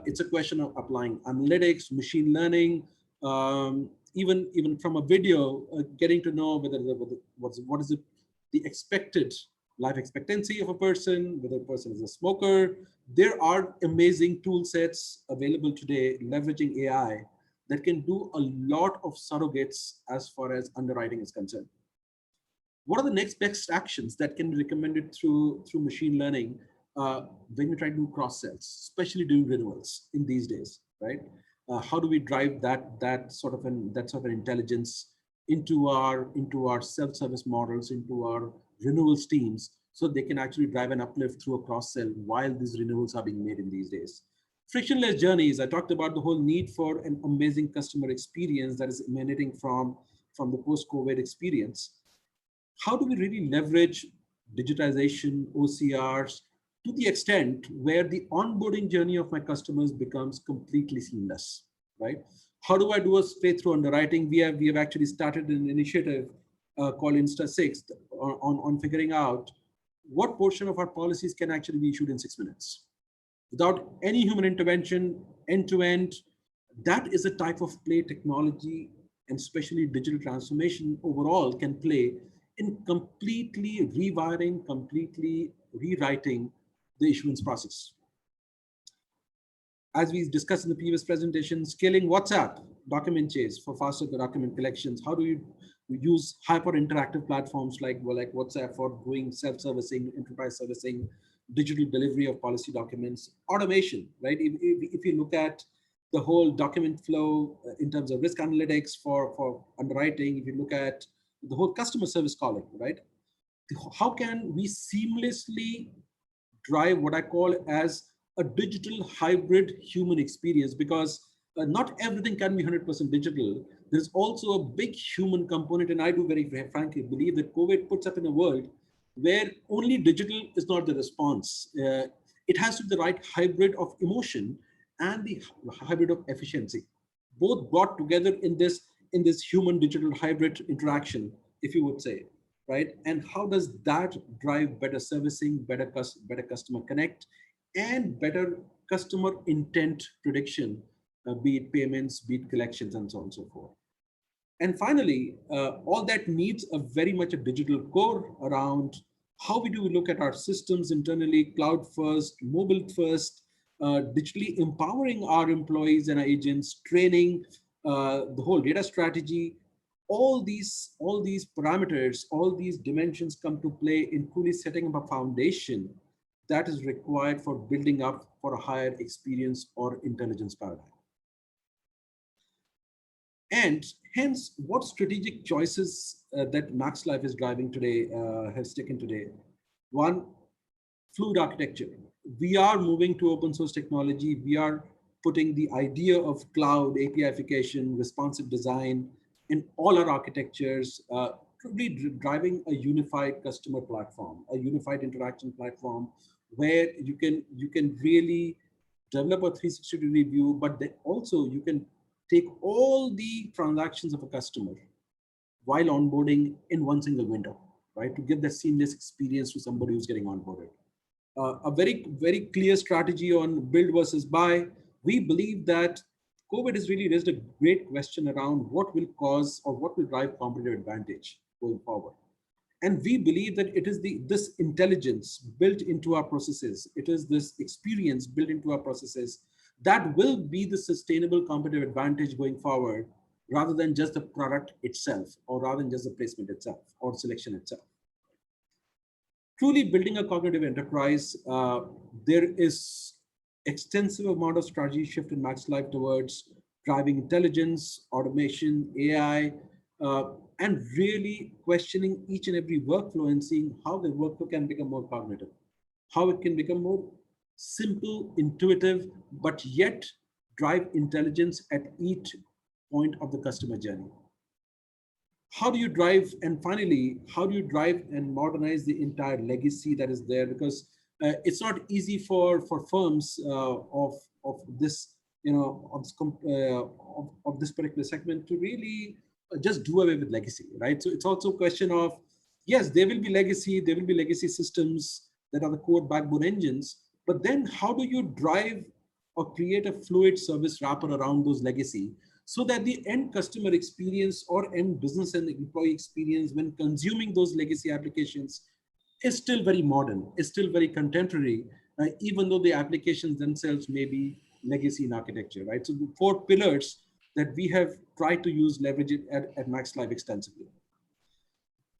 It's a question of applying analytics, machine learning, even from a video, getting to know what is the expected life expectancy of a person, whether a person is a smoker. There are amazing tool sets available today, leveraging AI, that can do a lot of surrogates as far as underwriting is concerned. What are the next best actions that can be recommended through machine learning when we try to do cross sells, especially during renewals in these days, right? How do we drive that sort of an intelligence into our self-service models, into our renewals teams, so they can actually drive an uplift through a cross-sell while these renewals are being made in these days. Frictionless journeys. I talked about the whole need for an amazing customer experience that is emanating from the post-COVID experience. How do we really leverage digitization, OCRs, to the extent where the onboarding journey of my customers becomes completely seamless, right? How do I do a straight through underwriting? We have actually started an initiative called Insta6 on figuring out what portion of our policies can actually be issued in 6 minutes without any human intervention, end to end. That is a type of play technology, and especially digital transformation overall, can play in completely rewiring, completely rewriting the issuance process. As we discussed in the previous presentation, scaling WhatsApp document chase for faster document collections. How do you use hyper interactive platforms like WhatsApp for doing self-servicing, enterprise servicing, digital delivery of policy documents, automation, right? If you look at the whole document flow in terms of risk analytics for underwriting, if you look at the whole customer service calling, right? How can we seamlessly drive what I call as a digital hybrid human experience? Because not everything can be 100% digital. There's also a big human component. And I do very frankly believe that COVID puts up in a world where only digital is not the response. It has to be the right hybrid of emotion and the hybrid of efficiency, both brought together in this human digital hybrid interaction, if you would say, right? And how does that drive better servicing, better customer connect, and better customer intent prediction, be it payments, be it collections, and so on and so forth. And finally, all that needs a very much a digital core around how we do look at our systems internally, cloud first, mobile first, digitally empowering our employees and our agents, training, the whole data strategy. All these parameters, all these dimensions come to play in truly setting up a foundation that is required for building up for a higher experience or intelligence paradigm. And hence, what strategic choices that Max Life is driving today, has taken today? One, fluid architecture. We are moving to open source technology. We are putting the idea of cloud, APIification, responsive design in all our architectures, really driving a unified customer platform, a unified interaction platform, where you can really develop a 360-degree view, but then also you can take all the transactions of a customer while onboarding in one single window, right? To give that seamless experience to somebody who's getting onboarded. A very, very clear strategy on build versus buy. We believe that COVID has really raised a great question around what will cause or what will drive competitive advantage going forward. And we believe that it is this intelligence built into our processes. It is this experience built into our processes that will be the sustainable competitive advantage going forward, rather than just the product itself, or rather than just the placement itself or selection itself. Truly building a cognitive enterprise, there is extensive amount of strategy shift in Max Life towards driving intelligence, automation, AI, and really questioning each and every workflow and seeing how the workflow can become more cognitive, how it can become more simple, intuitive, but yet drive intelligence at each point of the customer journey. How do you drive, and finally, how do you drive and modernize the entire legacy that is there? Because it's not easy for firms of this, of this particular segment to really just do away with legacy, right? So it's also a question of, yes, there will be legacy systems that are the core backbone engines, but then how do you drive or create a fluid service wrapper around those legacy, so that the end customer experience or end business and employee experience when consuming those legacy applications is still very modern, is still very contemporary, even though the applications themselves may be legacy in architecture, right? So the 4 pillars that we have tried to leverage it at Max Life extensively.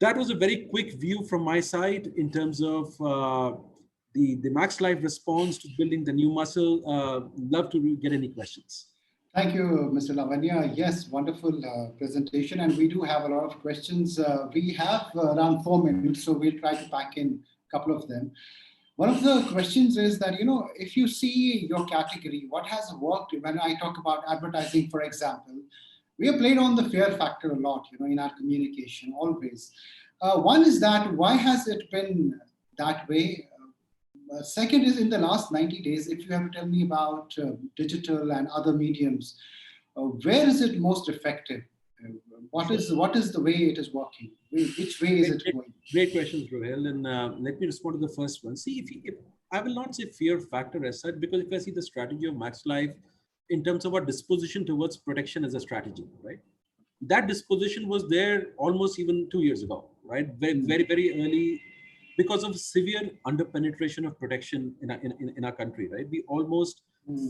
That was a very quick view from my side in terms of the Max Life response to building the new muscle. Love to get any questions. Thank you, Mr. Lavanya. Yes, wonderful presentation. And we do have a lot of questions. We have around 4 minutes, so we'll try to pack in a couple of them. One of the questions is that, if you see your category, what has worked when I talk about advertising, for example, we have played on the fear factor a lot, in our communication always. One is that why has it been that way? Second is in the last 90 days, if you have to tell me about digital and other mediums, where is it most effective? What is the way it is working? Which way is it going? Great questions, Rohel. And let me respond to the first one. See, if I will not say fear factor as such, because if I see the strategy of Max Life in terms of our disposition towards protection as a strategy, right? That disposition was there almost even 2 years ago, right? Very, very early, because of severe underpenetration of protection in our country, right? We almost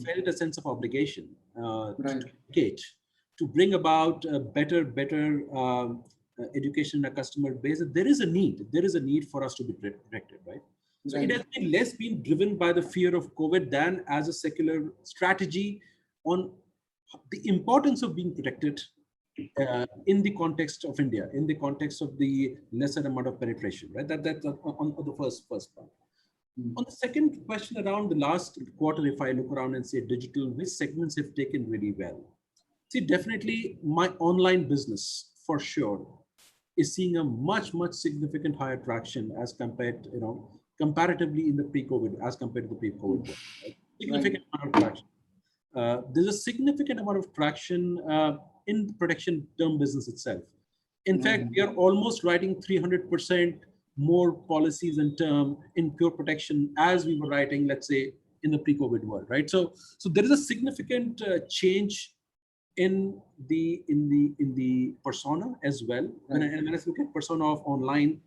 felt a sense of obligation Right. to educate, to bring about better education in our customer base. There is a need for us to be protected, right? So it has been less been driven by the fear of COVID than as a secular strategy on the importance of being protected in the context of India, in the context of the lesser amount of penetration, right? That's on the first part. On the second question around the last quarter, if I look around and say digital, which segments have taken really well? See, definitely my online business for sure is seeing a much significant higher traction as compared, comparatively in the pre-COVID, as compared to the pre-COVID. Right? Significant amount of traction. There's a significant amount of traction in the protection term business itself. In fact, we are almost writing 300% more policies and term in pure protection as we were writing, let's say, in the pre-COVID world, right? So there is a significant change in the persona as well. When I look at persona of online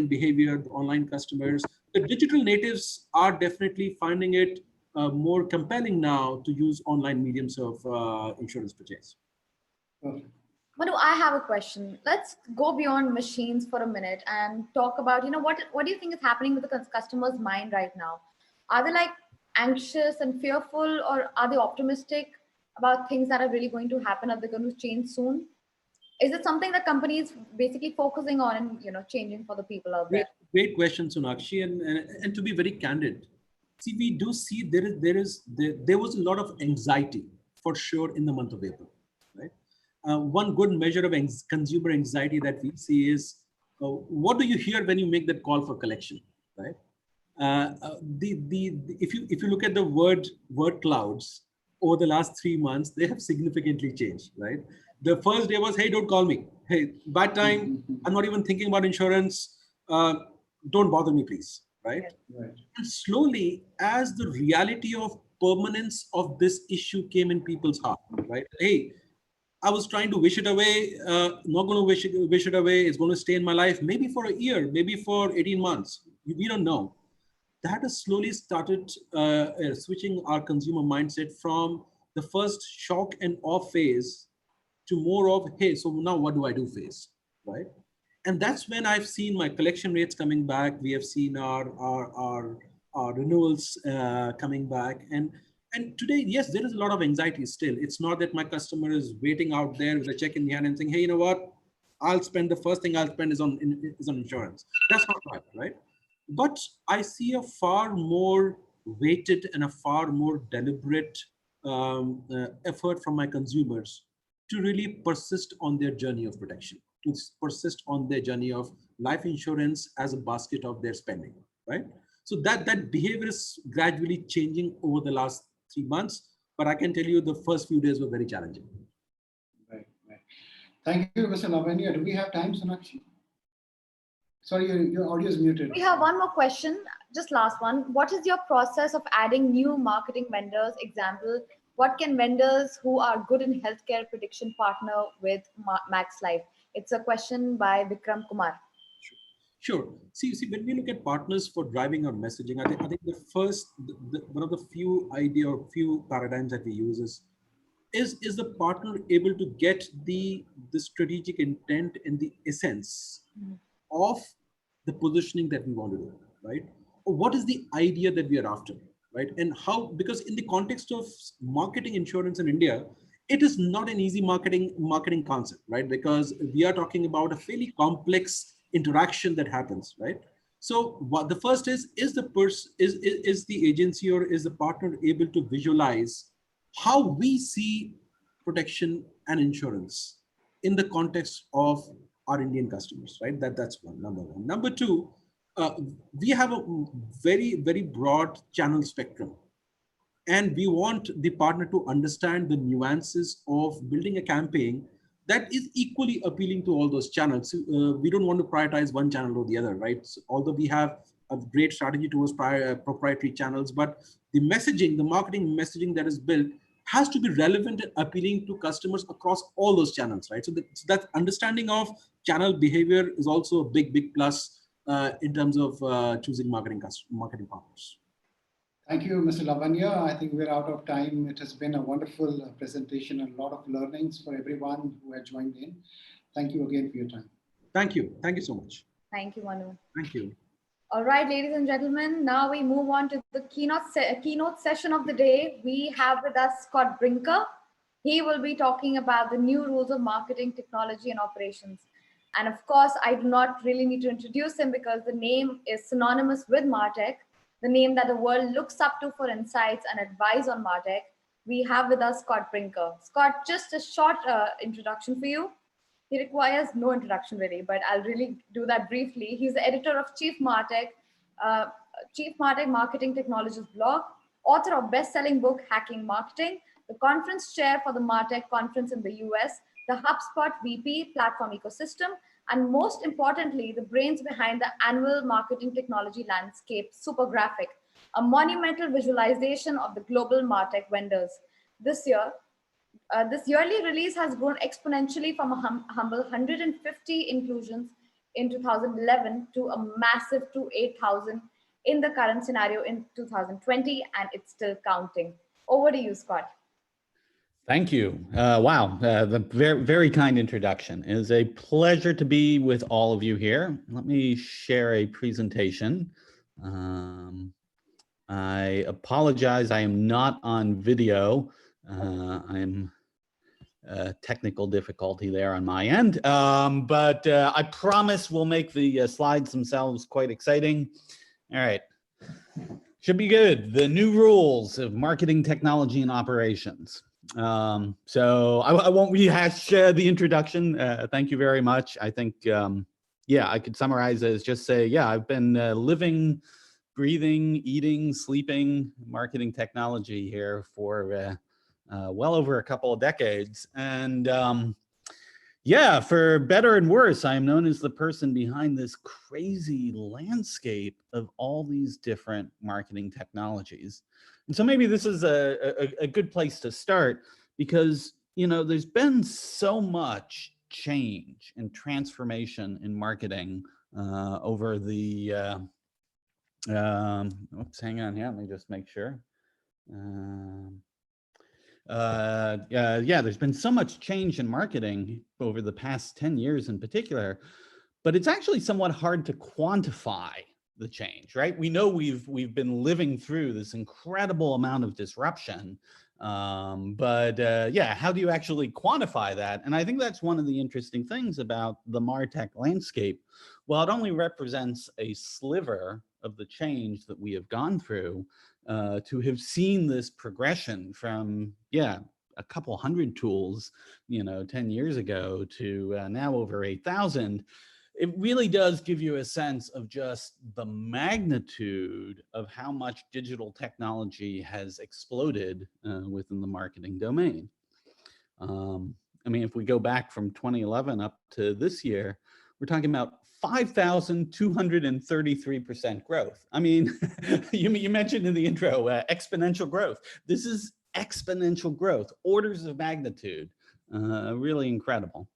behavior, the online customers, the digital natives are definitely finding it more compelling now to use online mediums of insurance purchase. Perfect. Manu, I have a question. Let's go beyond machines for a minute and talk about, what do you think is happening with the customer's mind right now? Are they like anxious and fearful, or are they optimistic about things that are really going to happen? Are they going to change soon? Is it something that companies basically focusing on and, changing for the people out there? Great question, Sonakshi. And to be very candid, see, we do see there was a lot of anxiety for sure in the month of April, right? One good measure of consumer anxiety that we see is what do you hear when you make that call for collection, right? If you look at the word clouds over the last 3 months, they have significantly changed, right? The first day was, hey, don't call me. Hey, bad time. I'm not even thinking about insurance. Don't bother me, please, right? And slowly, as the reality of permanence of this issue came in people's heart, right? Hey, I was trying to wish it away, not going to wish it away. It's going to stay in my life, maybe for a year, maybe for 18 months. We don't know. That has slowly started switching our consumer mindset from the first shock and awe phase to more of, hey, so now what do I do phase, right? And that's when I've seen my collection rates coming back. We have seen our renewals coming back. And today, yes, there is a lot of anxiety still. It's not that my customer is waiting out there with a check in the hand and saying, hey, you know what? The first thing I'll spend is on insurance. That's not right? But I see a far more weighted and a far more deliberate effort from my consumers to really persist on their journey of protection, to persist on their journey of life insurance as a basket of their spending, right? So that behavior is gradually changing over the last 3 months, but I can tell you the first few days were very challenging. Right. Thank you, Mr. Lavanya. Do we have time, Sonakshi? Sorry, your audio is muted. We have one more question, just last one. What is your process of adding new marketing vendors? Example, what can vendors who are good in healthcare prediction partner with Max Life? It's a question by Vikram Kumar. Sure. See, when we look at partners for driving our messaging, I think the first, one of the few paradigms that we use is the partner able to get the strategic intent and the essence of the positioning that we want to do, right? Or what is the idea that we are after? right? And how, because in the context of marketing insurance in India, it is not an easy marketing concept, right? Because we are talking about a fairly complex interaction that happens, right? So what the first is the person is the agency or is the partner able to visualize how we see protection and insurance in the context of our Indian customers, right? That's one, number one. Number two, we have a very broad channel spectrum, and we want the partner to understand the nuances of building a campaign that is equally appealing to all those channels. We don't want to prioritize one channel or the other, right? So although we have a great strategy towards proprietary channels, but the messaging, the marketing messaging that is built has to be relevant and appealing to customers across all those channels, right? So that understanding of channel behavior is also a big plus in terms of choosing marketing partners. Thank you, Mr. Lavanya. I think we're out of time. It has been a wonderful presentation and a lot of learnings for everyone who had joined in. Thank you again for your time. Thank you. Thank you so much. Thank you, Manu. Thank you. All right, ladies and gentlemen, now we move on to the keynote session of the day. We have with us Scott Brinker. He will be talking about the new rules of marketing, technology, and operations. And of course, I do not really need to introduce him because the name is synonymous with Martech, the name that the world looks up to for insights and advice on Martech. We have with us Scott Brinker. Scott, just a short introduction for you. He requires no introduction really, but I'll really do that briefly. He's the editor of Chief Martech Marketing Technologies blog, author of best-selling book, Hacking Marketing, the conference chair for the Martech conference in the US, the HubSpot VP platform ecosystem, and most importantly, the brains behind the annual marketing technology landscape Supergraphic, a monumental visualization of the global Martech vendors. This yearly release has grown exponentially from a humble 150 inclusions in 2011 to a massive 8,000 in the current scenario in 2020, and it's still counting. Over to you, Scott. Thank you. Wow, the very kind introduction. It is a pleasure to be with all of you here. Let me share a presentation. I apologize, I am not on video. I'm technical difficulty there on my end, but I promise we'll make the slides themselves quite exciting. All right, should be good. The new rules of marketing, technology, and operations. So I won't rehash the introduction. Thank you very much. I think, yeah, I could summarize it as just say, yeah, I've been living, breathing, eating, sleeping marketing technology here for well over a couple of decades. And yeah, for better and worse, I am known as the person behind this crazy landscape of all these different marketing technologies. And so maybe this is a good place to start because, you know, there's been so much change and transformation in marketing over the, oops, hang on here, let me just make sure. Yeah, there's been so much change in marketing over the past 10 years in particular, but it's actually somewhat hard to quantify the change, right? We know we've been living through this incredible amount of disruption, but yeah, how do you actually quantify that? And I think that's one of the interesting things about the Martech landscape. While it only represents a sliver of the change that we have gone through, to have seen this progression from, yeah, a couple hundred tools, you know, 10 years ago to now over 8,000, it really does give you a sense of just the magnitude of how much digital technology has exploded within the marketing domain. I mean, if we go back from 2011 up to this year, we're talking about 5,233% growth. I mean, you mentioned in the intro, exponential growth. This is exponential growth, orders of magnitude, really incredible.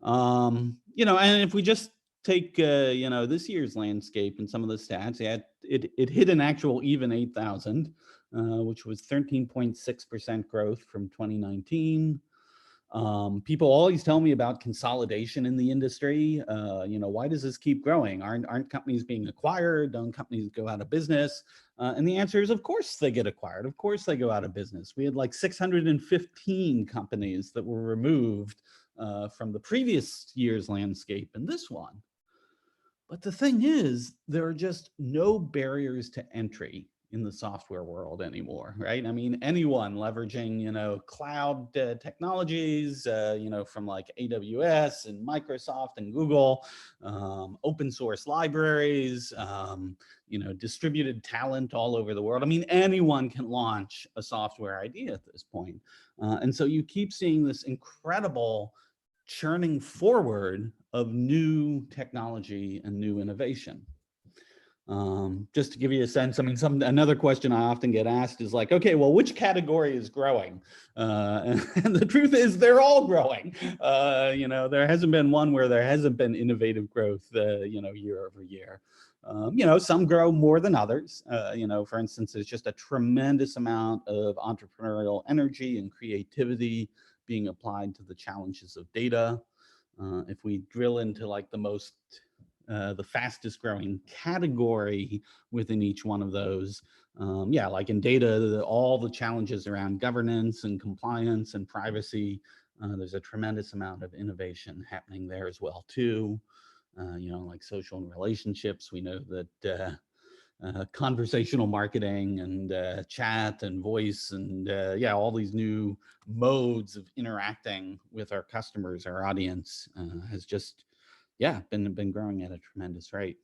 You know, and if we just take, you know, this year's landscape and some of the stats, yeah, it hit an actual even 8,000, which was 13.6% growth from 2019. People always tell me about consolidation in the industry. Why does this keep growing? Aren't companies being acquired? Don't companies go out of business? And the answer is, of course they get acquired. Of course they go out of business. We had like 615 companies that were removed from the previous year's landscape and this one. But the thing is, there are just no barriers to entry in the software world anymore, right? I mean, anyone leveraging, cloud technologies, from like AWS and Microsoft and Google, open source libraries, distributed talent all over the world. I mean, anyone can launch a software idea at this point. And so you keep seeing this incredible churning forward of new technology and new innovation. Just to give you a sense, I mean, another question I often get asked is like, okay, well, which category is growing? And the truth is they're all growing. There hasn't been one where there hasn't been innovative growth, year over year. Some grow more than others. For instance, there's just a tremendous amount of entrepreneurial energy and creativity being applied to the challenges of data. If we drill into like the fastest growing category within each one of those, like in data, all the challenges around governance and compliance and privacy, there's a tremendous amount of innovation happening there as well too. Like social and relationships, we know that conversational marketing and chat and voice and all these new modes of interacting with our customers, our audience, has just been growing at a tremendous rate.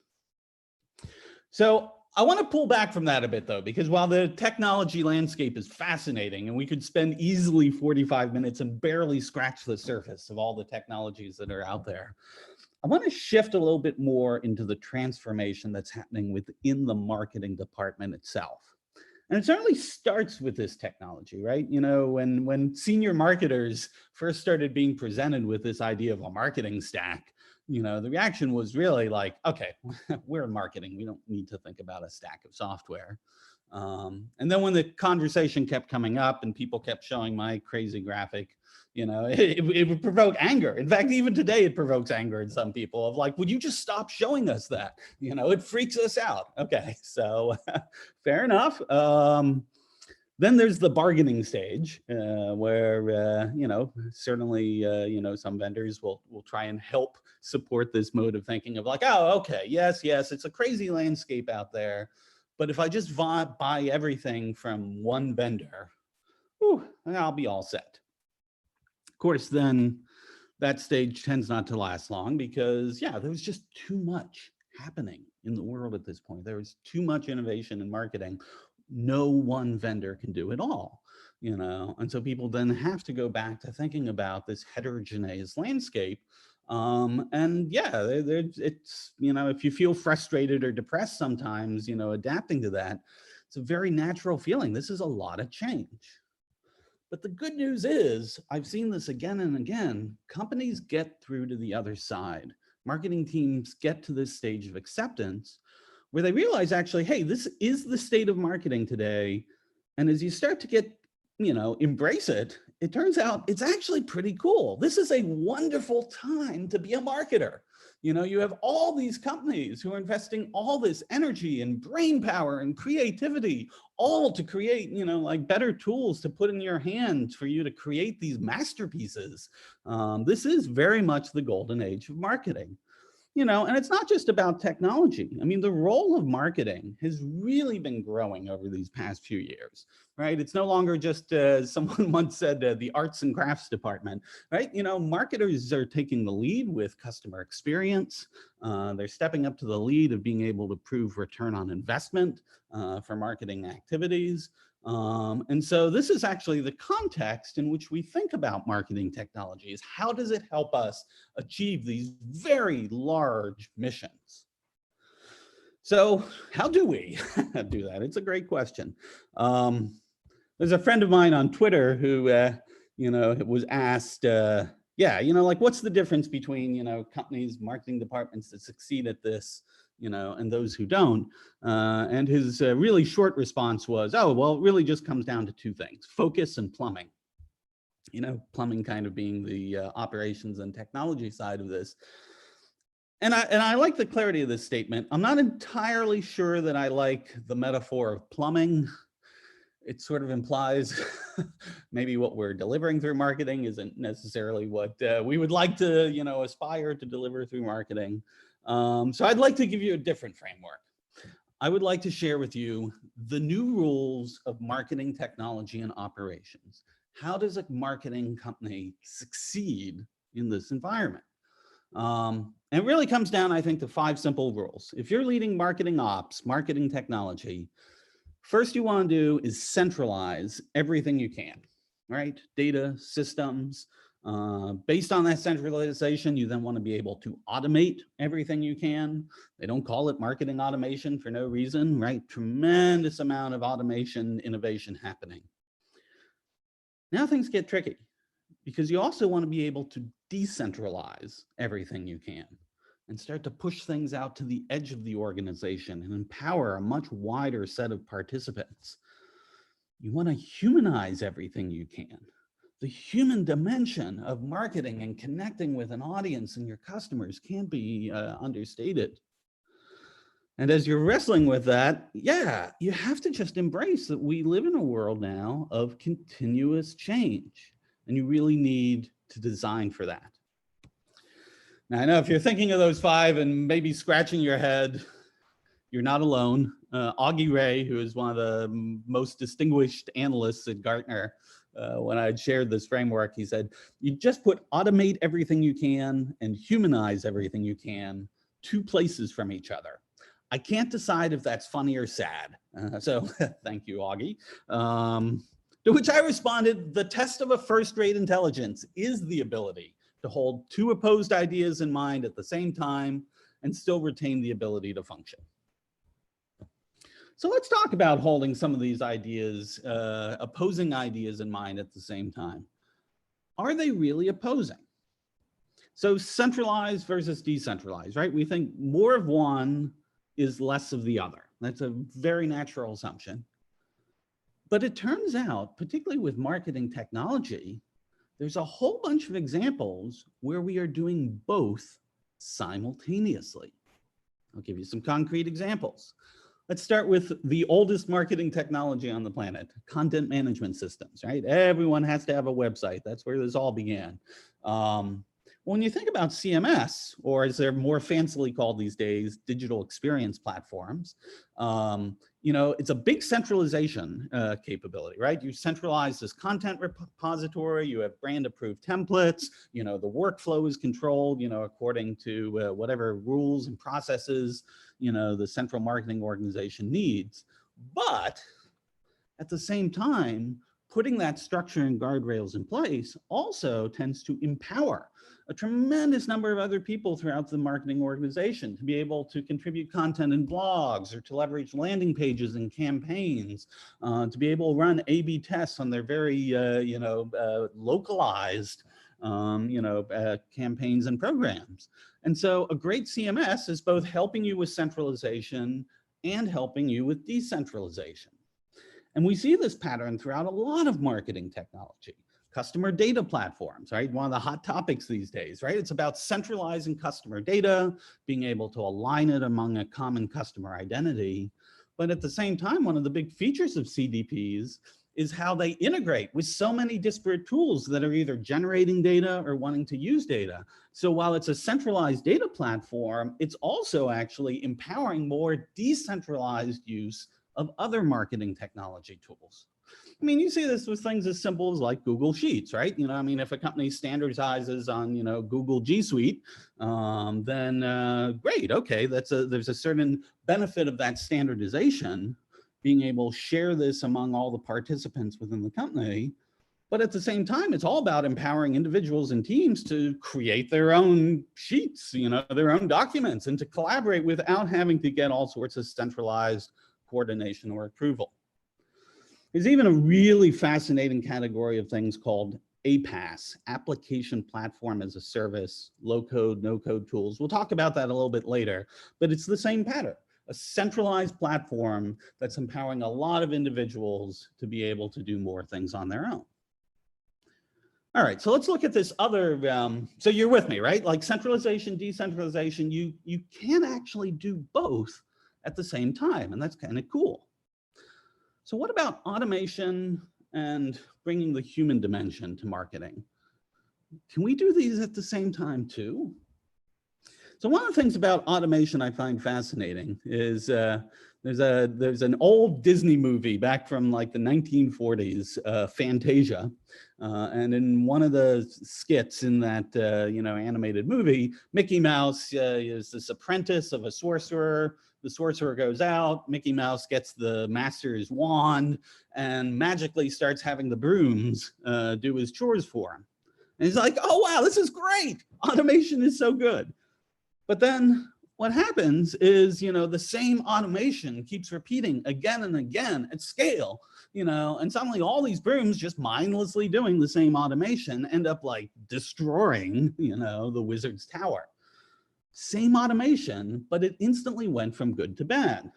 So I want to pull back from that a bit though, because while the technology landscape is fascinating and we could spend easily 45 minutes and barely scratch the surface of all the technologies that are out there, I want to shift a little bit more into the transformation that's happening within the marketing department itself. And it certainly starts with this technology, right? When senior marketers first started being presented with this idea of a marketing stack, the reaction was really like, okay, we're in marketing. We don't need to think about a stack of software. And then when the conversation kept coming up and people kept showing my crazy graphic, it would provoke anger. In fact, even today, it provokes anger in some people of like, would you just stop showing us that? It freaks us out. Okay, so fair enough. Then there's the bargaining stage where, certainly, some vendors will try and help support this mode of thinking of like, oh, okay, yes, it's a crazy landscape out there. But if I just buy everything from one vendor, I'll be all set. Of course, then that stage tends not to last long because, there's just too much happening in the world at this point. There's too much innovation in marketing. No one vendor can do it all, and so people then have to go back to thinking about this heterogeneous landscape. It's, if you feel frustrated or depressed sometimes, adapting to that, it's a very natural feeling. This is a lot of change. But the good news is, I've seen this again and again, companies get through to the other side. Marketing teams get to this stage of acceptance where they realize actually, hey, this is the state of marketing today. And as you start to get, embrace it, it turns out it's actually pretty cool. This is a wonderful time to be a marketer. You have all these companies who are investing all this energy and brain power and creativity, all to create, like better tools to put in your hands for you to create these masterpieces. This is very much the golden age of marketing. And it's not just about technology. I mean, the role of marketing has really been growing over these past few years, right? It's no longer just, someone once said, the arts and crafts department, right? Marketers are taking the lead with customer experience. They're stepping up to the lead of being able to prove return on investment for marketing activities. And so this is actually the context in which we think about marketing technologies. How does it help us achieve these very large missions? So how do we do that? It's a great question. There's a friend of mine on Twitter who, was asked, like what's the difference between, companies, marketing departments that succeed at this, and those who don't. And his really short response was, oh, well, it really just comes down to two things, focus and plumbing. you know, plumbing kind of being the operations and technology side of this. And I like the clarity of this statement. I'm not entirely sure that I like the metaphor of plumbing. It sort of implies maybe what we're delivering through marketing isn't necessarily what we would like to, you know, aspire to deliver through marketing. So I'd like to give you a different framework. I would like to share with you the new rules of marketing technology and operations. How does a marketing company succeed in this environment? And it really comes down, I think, to 5 simple rules. If you're leading marketing ops, marketing technology, first you want to do is centralize everything you can, right? Data, systems. Based on that centralization, you then want to be able to automate everything you can. They don't call it marketing automation for no reason, right? Tremendous amount of automation innovation happening. Now things get tricky, because you also want to be able to decentralize everything you can and start to push things out to the edge of the organization and empower a much wider set of participants. You want to humanize everything you can. The human dimension of marketing and connecting with an audience and your customers can't be understated. And as you're wrestling with that, yeah, you have to just embrace that we live in a world now of continuous change, and you really need to design for that. Now, I know if you're thinking of those 5 and maybe scratching your head, you're not alone. Augie Ray, who is one of the most distinguished analysts at Gartner, when I had shared this framework, he said, you just put automate everything you can and humanize everything you can 2 places from each other. I can't decide if that's funny or sad. So thank you, Augie. To which I responded, the test of a first-rate intelligence is the ability to hold 2 opposed ideas in mind at the same time and still retain the ability to function. So let's talk about holding some of these ideas, opposing ideas in mind at the same time. Are they really opposing? So centralized versus decentralized, right? We think more of one is less of the other. That's a very natural assumption. But it turns out, particularly with marketing technology, there's a whole bunch of examples where we are doing both simultaneously. I'll give you some concrete examples. Let's start with the oldest marketing technology on the planet, content management systems, right? Everyone has to have a website. That's where this all began. When you think about CMS, or as they're more fancily called these days, digital experience platforms, you know, it's a big centralization capability, right? You centralize this content repository, you have brand approved templates, you know, the workflow is controlled, you know, according to whatever rules and processes, you know, the central marketing organization needs. But at the same time, putting that structure and guardrails in place also tends to empower a tremendous number of other people throughout the marketing organization to be able to contribute content in blogs or to leverage landing pages and campaigns, to be able to run A/B tests on their very, you know, localized, you know, campaigns and programs. And so a great CMS is both helping you with centralization and helping you with decentralization. And we see this pattern throughout a lot of marketing technology. Customer data platforms, right? One of the hot topics these days, right? It's about centralizing customer data, being able to align it among a common customer identity. But at the same time, one of the big features of CDPs is how they integrate with so many disparate tools that are either generating data or wanting to use data. So while it's a centralized data platform, it's also actually empowering more decentralized use of other marketing technology tools. I mean, you see this with things as simple as like Google Sheets, right? You know, I mean, if a company standardizes on, you know, Google G Suite, then great, okay, there's a certain benefit of that standardization, being able to share this among all the participants within the company. But at the same time, it's all about empowering individuals and teams to create their own sheets, you know, their own documents, and to collaborate without having to get all sorts of centralized coordination or approval. There's even a really fascinating category of things called APaaS, Application Platform as a Service, low code, no code tools. We'll talk about that a little bit later, but it's the same pattern, a centralized platform that's empowering a lot of individuals to be able to do more things on their own. All right, so let's look at this other, so you're with me, right? Like centralization, decentralization, you can actually do both at the same time, and that's kind of cool. So what about automation and bringing the human dimension to marketing? Can we do these at the same time too? So one of the things about automation I find fascinating is there's an old Disney movie back from like the 1940s, Fantasia, and in one of the skits in that animated movie, Mickey Mouse is this apprentice of a sorcerer. The sorcerer goes out, Mickey Mouse gets the master's wand and magically starts having the brooms do his chores for him. And he's like, oh wow, this is great. Automation is so good. But then what happens is, the same automation keeps repeating again and again at scale, and suddenly all these brooms just mindlessly doing the same automation end up like destroying, the wizard's tower. Same automation, but it instantly went from good to bad.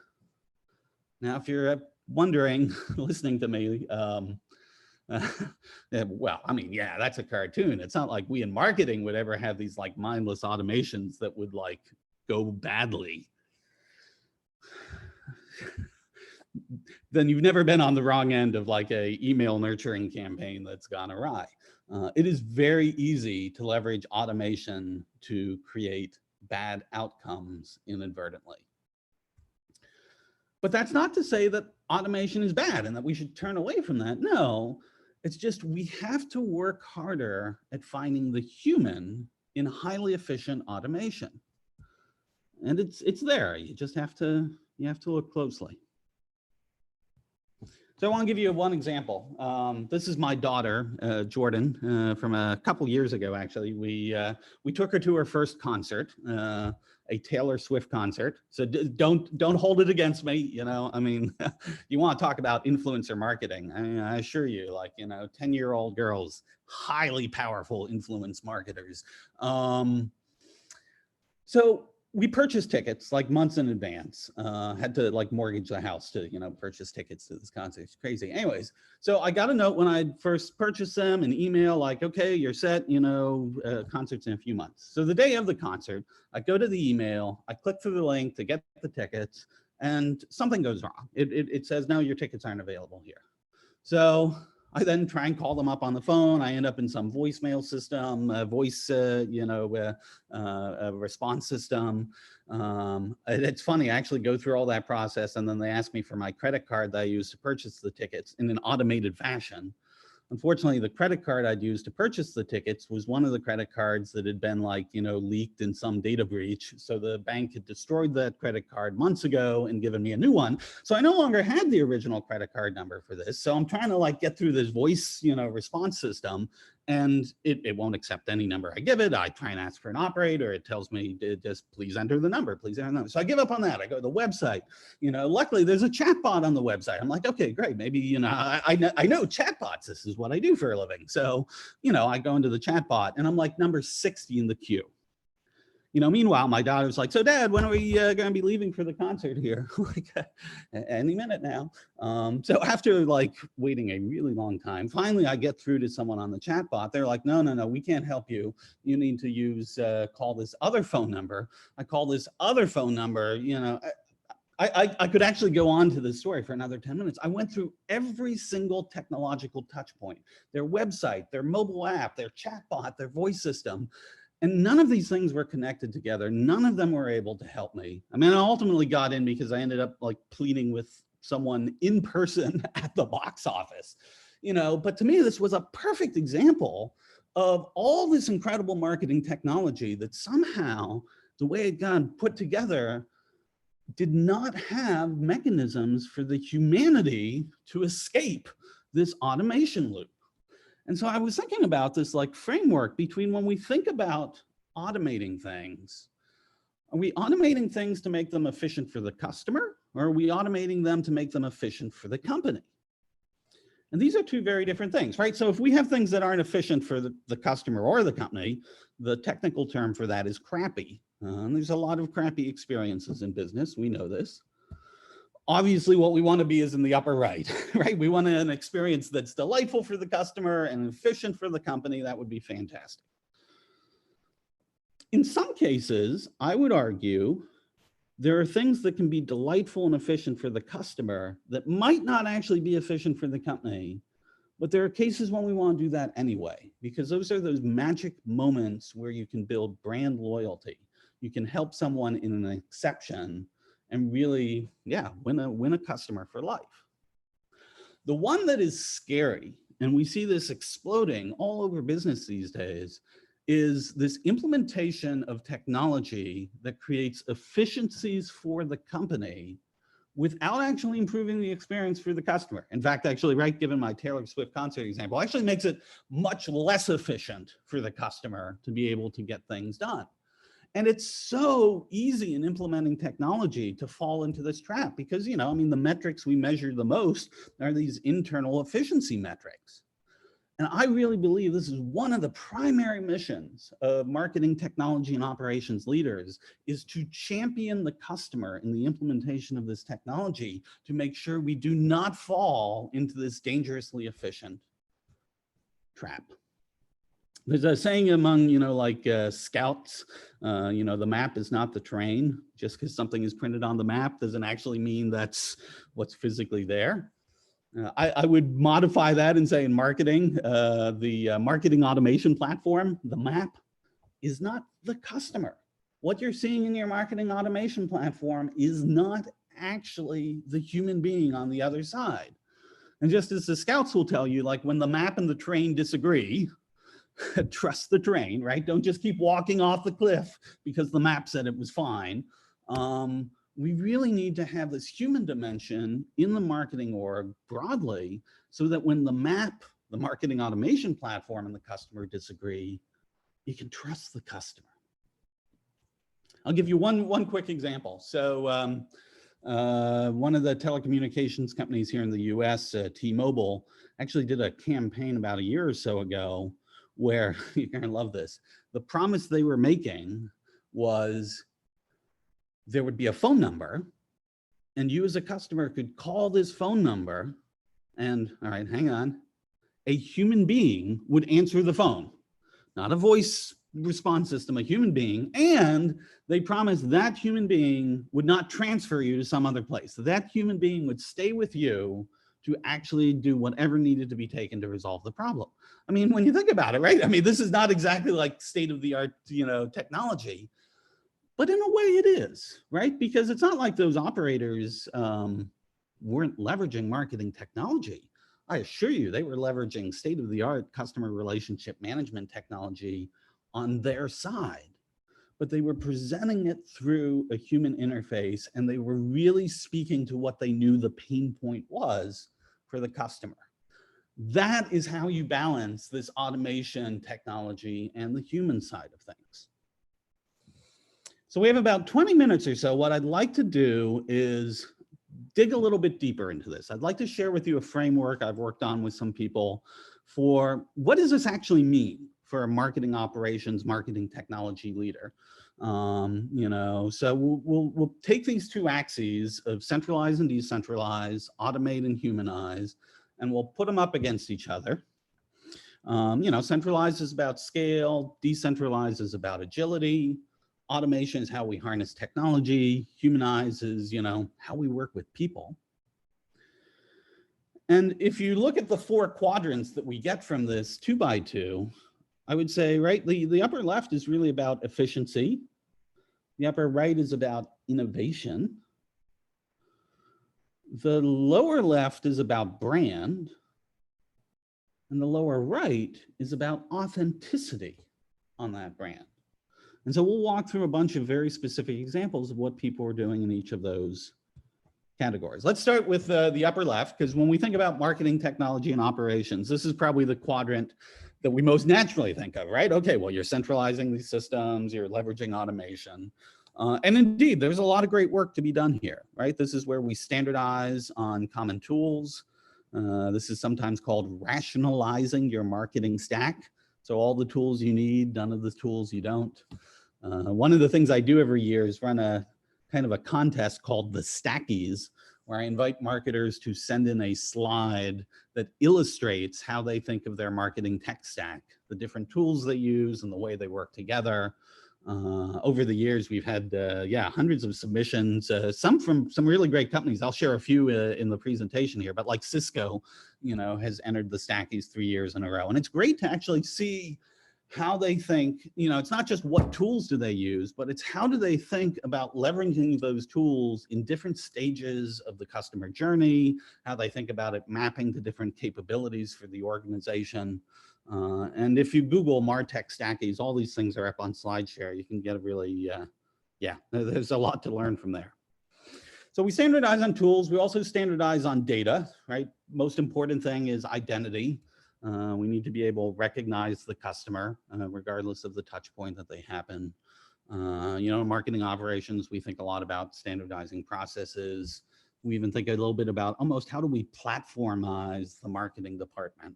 Now, if you're wondering, listening to me, well, I mean, yeah, that's a cartoon. It's not like we in marketing would ever have these like mindless automations that would like go badly. Then you've never been on the wrong end of like a email nurturing campaign that's gone awry. It is very easy to leverage automation to create bad outcomes inadvertently. But that's not to say that automation is bad and that we should turn away from that. No, it's just we have to work harder at finding the human in highly efficient automation. And it's there. You just have to look closely. So I want to give you one example. This is my daughter, Jordan, from a couple years ago, actually. We took her to her first concert, a Taylor Swift concert. So don't hold it against me. I mean, you want to talk about influencer marketing. I mean, I assure you, like, 10-year-old girls, highly powerful influence marketers. So we purchased tickets like months in advance, had to like mortgage the house to, purchase tickets to this concert. It's crazy. Anyways, so I got a note when I first purchased them, an email like, okay, you're set, concert's in a few months. So the day of the concert, I go to the email, I click through the link to get the tickets, and something goes wrong. It says, no, your tickets aren't available here. So I then try and call them up on the phone. I end up in some voicemail system, voice, response system. It's funny, I actually go through all that process and then they ask me for my credit card that I use to purchase the tickets in an automated fashion. Unfortunately, the credit card I'd used to purchase the tickets was one of the credit cards that had been like, leaked in some data breach. So the bank had destroyed that credit card months ago and given me a new one. So I no longer had the original credit card number for this. So I'm trying to like get through this voice, response system, and it won't accept any number I give it. I try and ask for an operator. It tells me to just please enter the number, please enter the number. So I give up on that. I go to the website. Luckily there's a chatbot on the website. I'm like, okay, great. Maybe, I know chatbots. This is what I do for a living. So, I go into the chatbot and I'm like number 60 in the queue. Meanwhile, my daughter's like, so Dad, when are we going to be leaving for the concert here? Like, any minute now. So after like waiting a really long time, finally I get through to someone on the chat bot. They're like, no, we can't help you. You need to use, call this other phone number. I call this other phone number, I could actually go on to this story for another 10 minutes. I went through every single technological touch point, their website, their mobile app, their chatbot, their voice system. And none of these things were connected together. None of them were able to help me. I mean, I ultimately got in because I ended up like pleading with someone in person at the box office, but to me, this was a perfect example of all this incredible marketing technology that somehow the way it got put together did not have mechanisms for the humanity to escape this automation loop. And so I was thinking about this like framework between when we think about automating things, are we automating things to make them efficient for the customer, or are we automating them to make them efficient for the company? And these are two very different things, right? So if we have things that aren't efficient for the customer or the company, the technical term for that is crappy. And there's a lot of crappy experiences in business. We know this. Obviously, what we want to be is in the upper right, right? We want an experience that's delightful for the customer and efficient for the company. That would be fantastic. In some cases, I would argue there are things that can be delightful and efficient for the customer that might not actually be efficient for the company. But there are cases when we want to do that anyway, because those are those magic moments where you can build brand loyalty. You can help someone in an exception and really, yeah, win a customer for life. The one that is scary, and we see this exploding all over business these days, is this implementation of technology that creates efficiencies for the company without actually improving the experience for the customer. In fact, actually, right, given my Taylor Swift concert example, actually makes it much less efficient for the customer to be able to get things done. And it's so easy in implementing technology to fall into this trap because, you know, I mean, the metrics we measure the most are these internal efficiency metrics. And I really believe this is one of the primary missions of marketing, technology, and operations leaders is to champion the customer in the implementation of this technology to make sure we do not fall into this dangerously efficient trap. There's a saying among, you know, like scouts, you know, the map is not the train. Just because something is printed on the map doesn't actually mean that's what's physically there. I would modify that and say in marketing, the marketing automation platform, the map, is not the customer. What you're seeing in your marketing automation platform is not actually the human being on the other side. And just as the scouts will tell you, like when the map and the train disagree, trust the train, right? Don't just keep walking off the cliff because the map said it was fine. We really need to have this human dimension in the marketing org broadly so that when the map, the marketing automation platform, and the customer disagree, you can trust the customer. I'll give you one quick example. So one of the telecommunications companies here in the US, T-Mobile, actually did a campaign about a year or so ago where, you're gonna love this, the promise they were making was there would be a phone number and you as a customer could call this phone number and, all right, hang on, a human being would answer the phone, not a voice response system, a human being, and they promised that human being would not transfer you to some other place. So that human being would stay with you to actually do whatever needed to be taken to resolve the problem. I mean, when you think about it, right? I mean, this is not exactly like state-of-the-art, you know, technology, but in a way it is, right? Because it's not like those operators weren't leveraging marketing technology. I assure you, they were leveraging state-of-the-art customer relationship management technology on their side, but they were presenting it through a human interface and they were really speaking to what they knew the pain point was for the customer. That is how you balance this automation technology and the human side of things. So we have about 20 minutes or so. What I'd like to do is dig a little bit deeper into this. I'd like to share with you a framework I've worked on with some people for what does this actually mean for a marketing operations, marketing technology leader. You know, so we'll take these two axes of centralize and decentralize, automate and humanize, and we'll put them up against each other. You know, centralized is about scale, decentralized is about agility, automation is how we harness technology, humanize is, you know, how we work with people. And if you look at the four quadrants that we get from this 2x2, I would say, right, the upper left is really about efficiency. The upper right is about innovation. The lower left is about brand. And the lower right is about authenticity on that brand. And so we'll walk through a bunch of very specific examples of what people are doing in each of those categories. Let's start with the upper left, because when we think about marketing, technology, and operations, this is probably the quadrant that we most naturally think of, right? Okay, well, you're centralizing these systems, you're leveraging automation. And indeed, there's a lot of great work to be done here, right? This is where we standardize on common tools. This is sometimes called rationalizing your marketing stack. So all the tools you need, none of the tools you don't. One of the things I do every year is run a kind of a contest called the Stackies, where I invite marketers to send in a slide that illustrates how they think of their marketing tech stack, the different tools they use and the way they work together. Over the years, we've had, hundreds of submissions, some from some really great companies. I'll share a few in the presentation here, but like Cisco, has entered the Stackies 3 years in a row. And it's great to actually see how they think, it's not just what tools do they use, but it's how do they think about leveraging those tools in different stages of the customer journey, how they think about it mapping to different capabilities for the organization. And if you Google Martech Stackies, all these things are up on SlideShare. You can get a really, there's a lot to learn from there. So we standardize on tools. We also standardize on data, right? Most important thing is identity. We need to be able to recognize the customer, regardless of the touch point that they happen. In marketing operations, we think a lot about standardizing processes. We even think a little bit about almost how do we platformize the marketing department.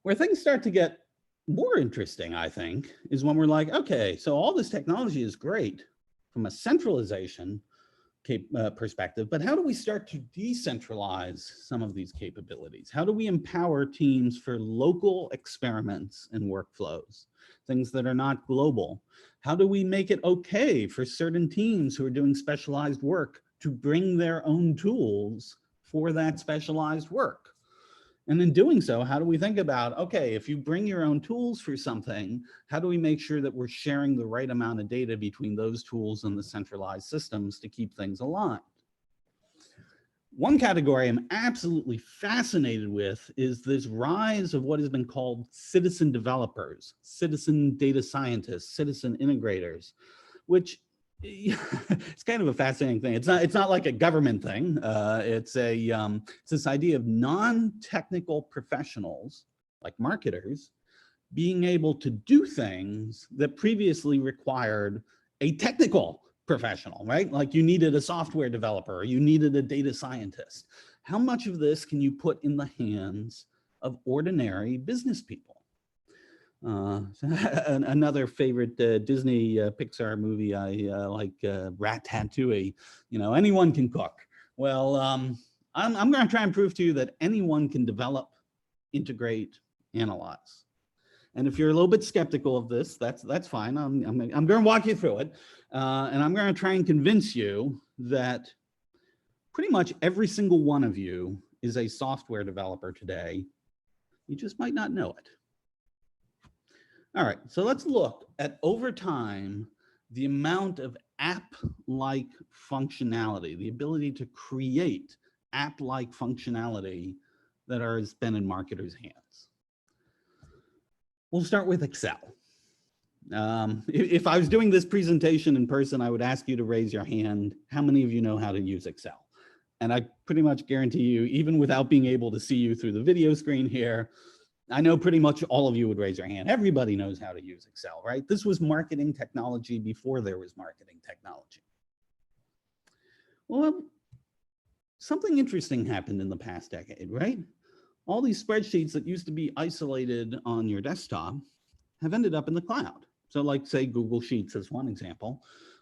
Where things start to get more interesting, I think, is when we're like, okay, so all this technology is great from a centralization perspective, but how do we start to decentralize some of these capabilities? How do we empower teams for local experiments and workflows, things that are not global? How do we make it okay for certain teams who are doing specialized work to bring their own tools for that specialized work? And in doing so, how do we think about, okay, if you bring your own tools for something, how do we make sure that we're sharing the right amount of data between those tools and the centralized systems to keep things aligned? One category I'm absolutely fascinated with is this rise of what has been called citizen developers, citizen data scientists, citizen integrators, which it's kind of a fascinating thing. It's not like a government thing. It's this idea of non-technical professionals like marketers being able to do things that previously required a technical professional, right? Like you needed a software developer or you needed a data scientist. How much of this can you put in the hands of ordinary business people? Another favorite Disney Pixar movie I like, Ratatouille. Anyone can cook. Well, I'm going to try and prove to you that anyone can develop, integrate, analyze. And if you're a little bit skeptical of this, that's fine. I'm going to walk you through it, and I'm going to try and convince you that pretty much every single one of you is a software developer today. You just might not know it. All right, so let's look at over time, the amount of app-like functionality, the ability to create app-like functionality that has been in marketers' hands. We'll start with Excel. If I was doing this presentation in person, I would ask you to raise your hand. How many of you know how to use Excel? And I pretty much guarantee you, even without being able to see you through the video screen here, I know pretty much all of you would raise your hand. Everybody knows how to use Excel, right? This was marketing technology before there was marketing technology. Well, something interesting happened in the past decade, right? All these spreadsheets that used to be isolated on your desktop have ended up in the cloud. So like say Google Sheets is one example.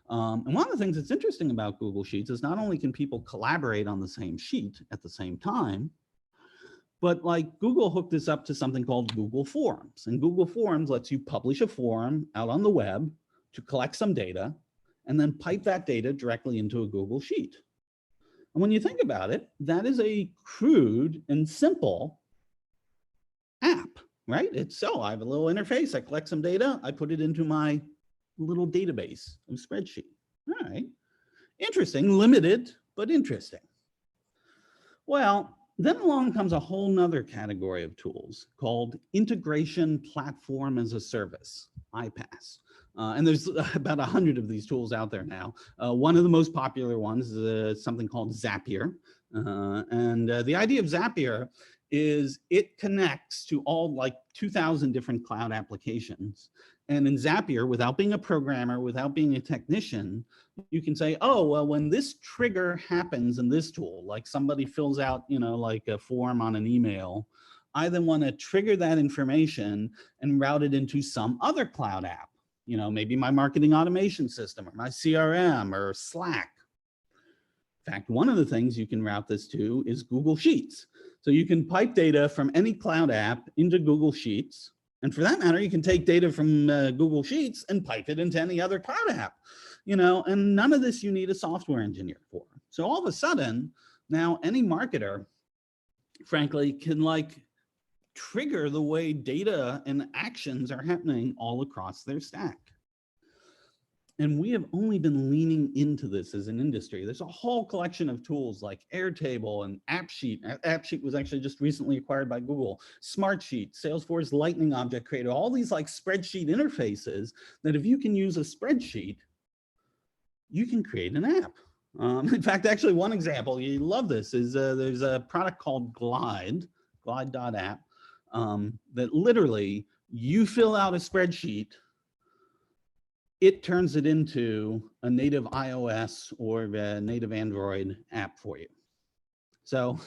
And one of the things that's interesting about Google Sheets is not only can people collaborate on the same sheet at the same time, but like Google hooked this up to something called Google Forms. And Google Forms lets you publish a form out on the web to collect some data and then pipe that data directly into a Google Sheet. And when you think about it, that is a crude and simple app, right? I have a little interface, I collect some data, I put it into my little database of spreadsheet. All right, interesting, limited, but interesting. Well, then along comes a whole nother category of tools called Integration Platform as a Service, iPaaS. And there's about 100 of these tools out there now. One of the most popular ones is something called Zapier. And the idea of Zapier is it connects to all like 2,000 different cloud applications. And in Zapier, without being a programmer, without being a technician, you can say, oh, well, when this trigger happens in this tool, like somebody fills out, like a form on an email, I then want to trigger that information and route it into some other cloud app, maybe my marketing automation system or my CRM or Slack. In fact, one of the things you can route this to is Google Sheets. So you can pipe data from any cloud app into Google Sheets. And for that matter, you can take data from Google Sheets and pipe it into any other cloud app, and none of this you need a software engineer for. So all of a sudden, now any marketer, frankly, can trigger the way data and actions are happening all across their stack. And we have only been leaning into this as an industry. There's a whole collection of tools like Airtable and AppSheet. AppSheet was actually just recently acquired by Google. Smartsheet, Salesforce Lightning Object Creator, all these spreadsheet interfaces that if you can use a spreadsheet, you can create an app. In fact, actually one example, you love this, is there's a product called glide.app, that literally you fill out a spreadsheet, it turns it into a native iOS or a native Android app for you. So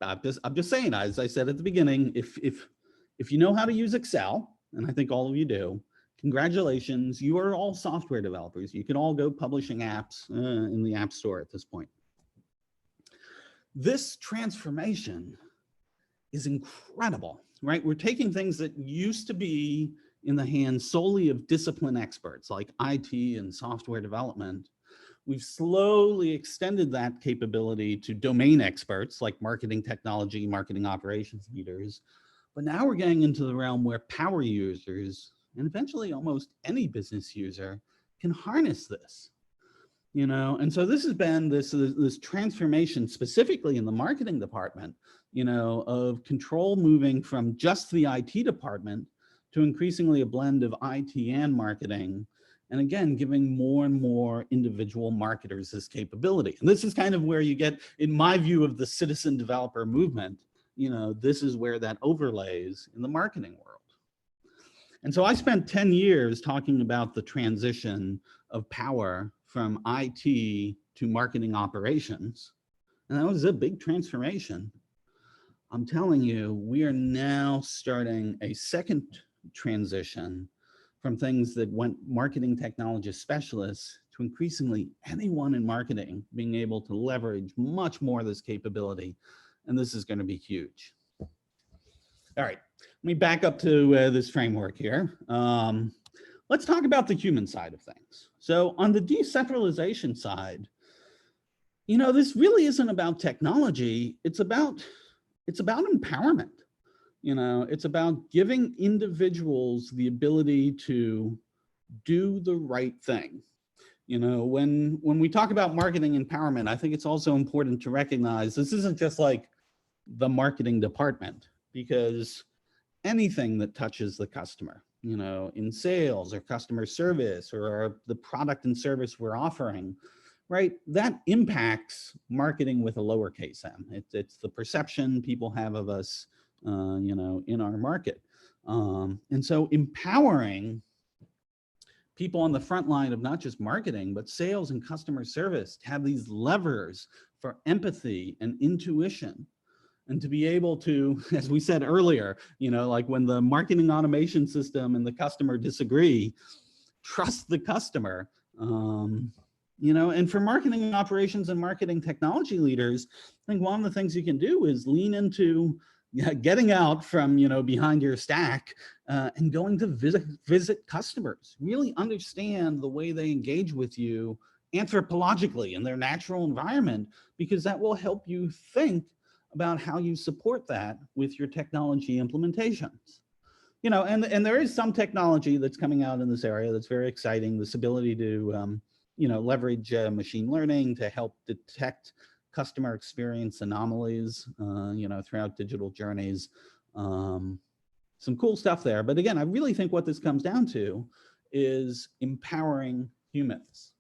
I'm just saying, as I said at the beginning, if you know how to use Excel, and I think all of you do, congratulations, you are all software developers. You can all go publishing apps in the App Store at this point. This transformation is incredible, right? We're taking things that used to be in the hands solely of discipline experts like IT and software development. We've slowly extended that capability to domain experts like marketing technology, marketing operations leaders. But now we're getting into the realm where power users, and eventually almost any business user, can harness this. And so this has been this transformation specifically in the marketing department, of control moving from just the IT department to increasingly a blend of IT and marketing. And again, giving more and more individual marketers this capability. And this is kind of where you get, in my view of the citizen developer movement, this is where that overlays in the marketing world. And so I spent 10 years talking about the transition of power from IT to marketing operations. And that was a big transformation. I'm telling you, we are now starting a second transition from things that went marketing technologist specialists to increasingly anyone in marketing being able to leverage much more of this capability. And this is going to be huge. All right, let me back up to this framework here. Let's talk about the human side of things. So on the decentralization side, this really isn't about technology. It's about empowerment. It's about giving individuals the ability to do the right thing. When we talk about marketing empowerment, I think it's also important to recognize this isn't just like the marketing department, because anything that touches the customer, in sales or customer service or the product and service we're offering, right, that impacts marketing with a lowercase m. It's the perception people have of us, in our market. And so empowering people on the front line of not just marketing, but sales and customer service to have these levers for empathy and intuition, and to be able to, as we said earlier, like when the marketing automation system and the customer disagree, trust the customer. And for marketing operations and marketing technology leaders, I think one of the things you can do is lean into getting out from, behind your stack and going to visit customers, really understand the way they engage with you anthropologically in their natural environment, because that will help you think about how you support that with your technology implementations. And there is some technology that's coming out in this area that's very exciting, this ability to, leverage machine learning to help detect customer experience anomalies, throughout digital journeys. Some cool stuff there. But again, I really think what this comes down to is empowering humans.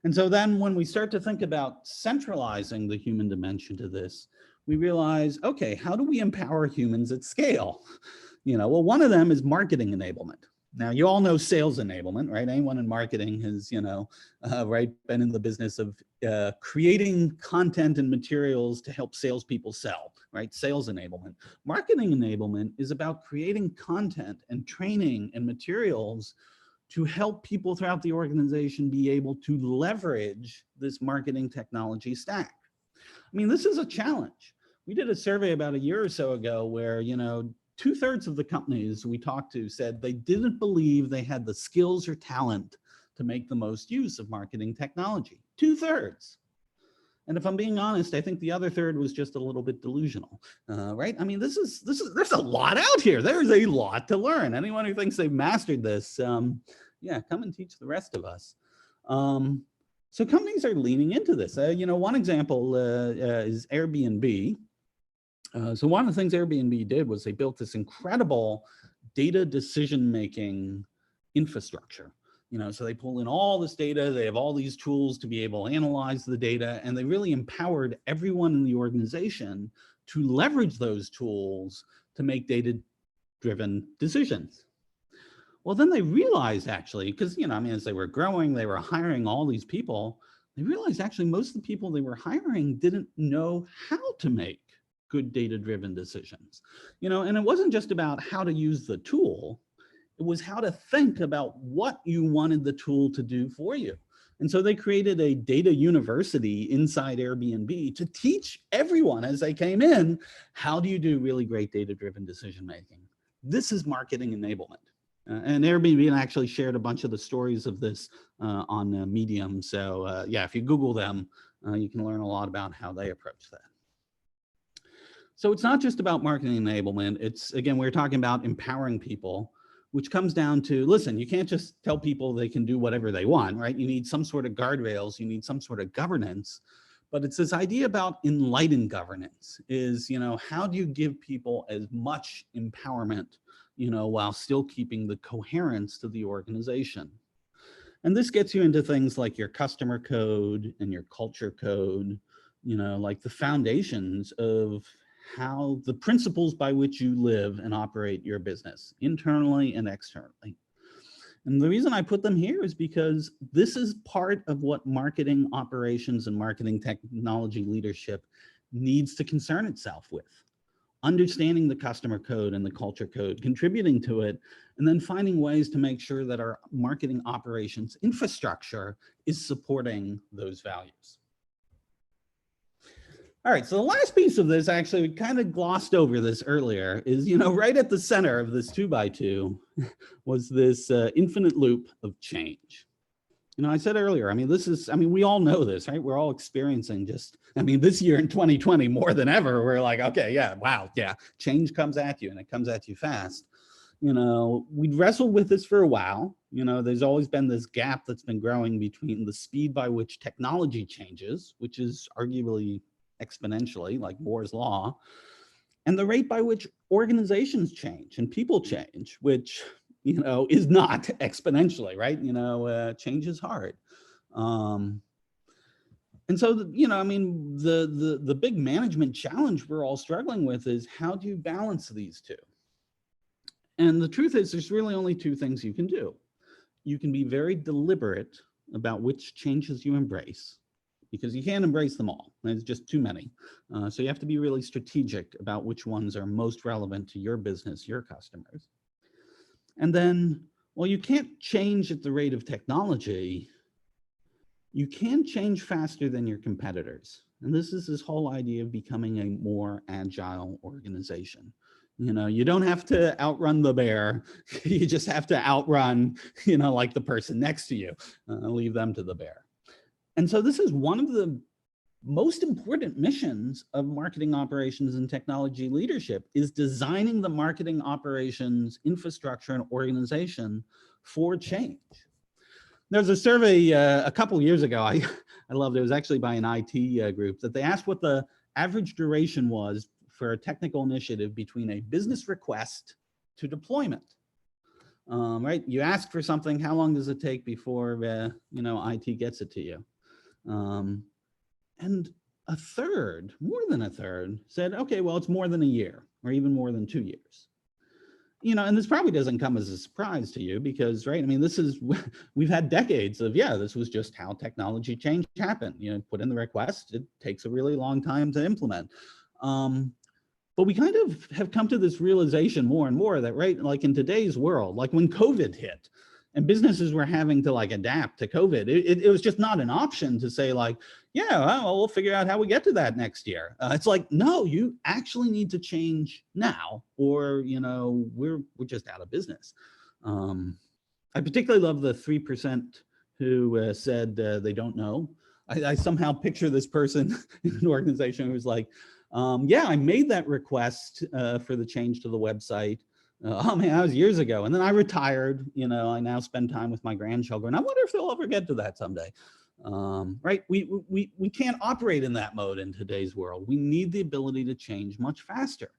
And so then when we start to think about centralizing the human dimension to this, we realize, okay, how do we empower humans at scale? Well, one of them is marketing enablement. Now, you all know sales enablement, right? Anyone in marketing has, right, been in the business of creating content and materials to help salespeople sell, right? Sales enablement. Marketing enablement is about creating content and training and materials to help people throughout the organization be able to leverage this marketing technology stack. I mean, this is a challenge. We did a survey about a year or so ago where, you know, 2/3 of the companies we talked to said they didn't believe they had the skills or talent to make the most use of marketing technology. 2/3. And if I'm being honest, I think the other third was just a little bit delusional, right? I mean, there's a lot out here. There's a lot to learn. Anyone who thinks they've mastered this, yeah, come and teach the rest of us. So companies are leaning into this. You know, one example is Airbnb. So one of the things Airbnb did was they built this incredible data decision-making infrastructure. You know, so they pull in all this data, they have all these tools to be able to analyze the data, and they really empowered everyone in the organization to leverage those tools to make data-driven decisions. Well, then they realized actually, because, you know, I mean, as they were growing, they were hiring all these people, they realized actually most of the people they were hiring didn't know how to make good data-driven decisions. You know, and it wasn't just about how to use the tool, it was how to think about what you wanted the tool to do for you. And so they created a data university inside Airbnb to teach everyone as they came in, how do you do really great data-driven decision-making? This is marketing enablement. And Airbnb actually shared a bunch of the stories of this on Medium. So yeah, if you Google them, you can learn a lot about how they approach that. So it's not just about marketing enablement. It's, again, we're talking about empowering people, which comes down to, listen, you can't just tell people they can do whatever they want, right? You need some sort of guardrails, you need some sort of governance, but it's this idea about enlightened governance is, you know, how do you give people as much empowerment, you know, while still keeping the coherence to the organization? And this gets you into things like your customer code and your culture code, you know, like the foundations of how the principles by which you live and operate your business internally and externally. And the reason I put them here is because this is part of what marketing operations and marketing technology leadership needs to concern itself with. Understanding the customer code and the culture code, contributing to it, and then finding ways to make sure that our marketing operations infrastructure is supporting those values. All right, so the last piece of this, actually, we kind of glossed over this earlier, is, you know, right at the center of this 2x2 was this infinite loop of change. You know, I said earlier, I mean, this is, I mean, we all know this, right? We're all experiencing just, I mean, this year in 2020, more than ever, we're like, okay, yeah, wow, yeah, change comes at you and it comes at you fast. You know, we'd wrestled with this for a while. You know, there's always been this gap that's been growing between the speed by which technology changes, which is arguably exponentially, like Moore's law, and the rate by which organizations change and people change, which, you know, is not exponentially, right? You know, change is hard. And so, you know, I mean, the big management challenge we're all struggling with is how do you balance these two? And the truth is there's really only two things you can do. You can be very deliberate about which changes you embrace, because you can't embrace them all. There's just too many. So you have to be really strategic about which ones are most relevant to your business, your customers. And then, well, you can't change at the rate of technology. You can change faster than your competitors. And this is this whole idea of becoming a more agile organization. You know, you don't have to outrun the bear. You just have to outrun, you know, like the person next to you, leave them to the bear. And so this is one of the most important missions of marketing operations and technology leadership, is designing the marketing operations infrastructure and organization for change. There's a survey a couple years ago, I loved it. It was actually by an IT group, that they asked what the average duration was for a technical initiative between a business request to deployment. Right? You ask for something, how long does it take before you know, IT gets it to you? And a third, more than a third, said, okay, well, it's more than a year or even more than 2 years. You know, and this probably doesn't come as a surprise to you because, right, I mean, this is, we've had decades of, yeah, this was just how technology change happened. You know, put in the request, it takes a really long time to implement. But we kind of have come to this realization more and more that, right, like in today's world, like when COVID hit, And businesses were having to like adapt to COVID. It was just not an option to say like, yeah, well, we'll figure out how we get to that next year. It's like, no, you actually need to change now, or, you know, we're just out of business. I particularly love the 3% who said they don't know. I somehow picture this person in an organization who's like, yeah, I made that request for the change to the website. Oh man, that was years ago. And then I retired, you know, I now spend time with my grandchildren. I wonder if they'll ever get to that someday. Right? We can't operate in that mode in today's world. We need the ability to change much faster.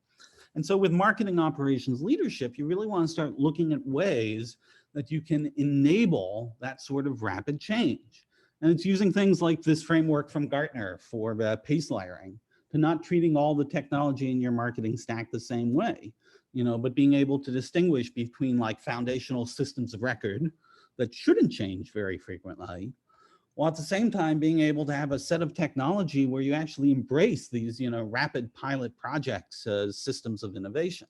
And so with marketing operations leadership, you really want to start looking at ways that you can enable that sort of rapid change. And it's using things like this framework from Gartner for pace layering, to not treating all the technology in your marketing stack the same way, you know, but being able to distinguish between like foundational systems of record that shouldn't change very frequently, while at the same time being able to have a set of technology where you actually embrace these, you know, rapid pilot projects as systems of innovation.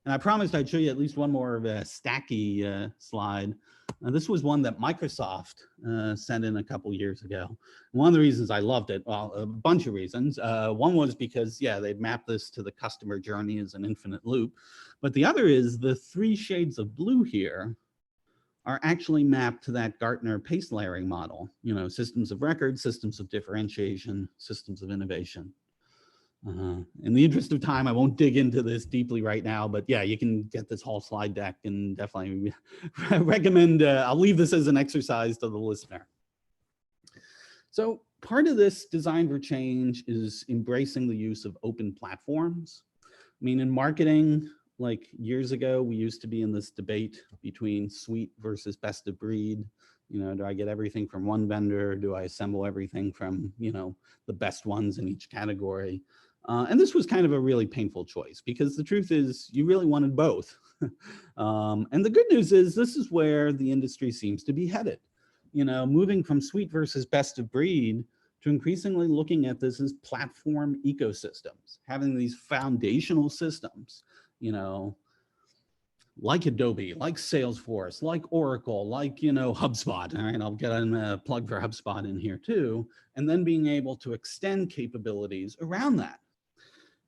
And I promised I'd show you at least one more of a stacky slide. This was one that Microsoft sent in a couple years ago. One of the reasons I loved it, well, a bunch of reasons. One was because, yeah, they'd mapped this to the customer journey as an infinite loop. But the other is the 3 shades of blue here are actually mapped to that Gartner pace layering model. You know, systems of record, systems of differentiation, systems of innovation. In the interest of time, I won't dig into this deeply right now, but yeah, you can get this whole slide deck, and definitely recommend, I'll leave this as an exercise to the listener. So part of this design for change is embracing the use of open platforms. I mean, in marketing, like years ago, we used to be in this debate between suite versus best of breed. You know, do I get everything from one vendor? Do I assemble everything from, you know, the best ones in each category? And this was kind of a really painful choice, because the truth is you really wanted both. And the good news is this is where the industry seems to be headed. You know, moving from suite versus best of breed to increasingly looking at this as platform ecosystems, having these foundational systems, you know, like Adobe, like Salesforce, like Oracle, like, you know, HubSpot. All right, I'll get a plug for HubSpot in here too. And then being able to extend capabilities around that.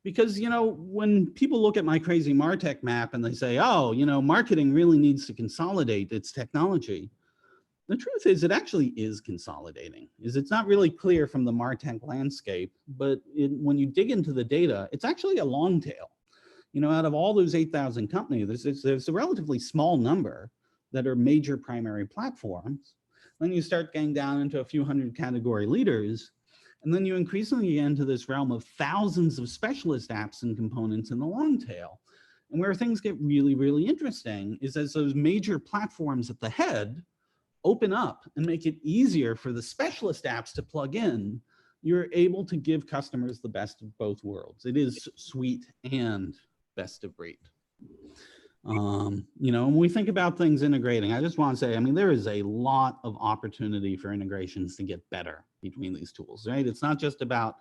Because, you know, when people look at my crazy Martech map and they say, oh, you know, marketing really needs to consolidate its technology, the truth is it actually is consolidating. It's not really clear from the Martech landscape, but when you dig into the data, it's actually a long tail. You know, out of all those 8,000 companies, there's a relatively small number that are major primary platforms. Then you start getting down into a few hundred category leaders, and then you increasingly get into this realm of thousands of specialist apps and components in the long tail. And where things get really, really interesting is as those major platforms at the head open up and make it easier for the specialist apps to plug in, you're able to give customers the best of both worlds. It is suite and best of breed. You know, when we think about things integrating, I just want to say, I mean, there is a lot of opportunity for integrations to get better between these tools, right? It's not just about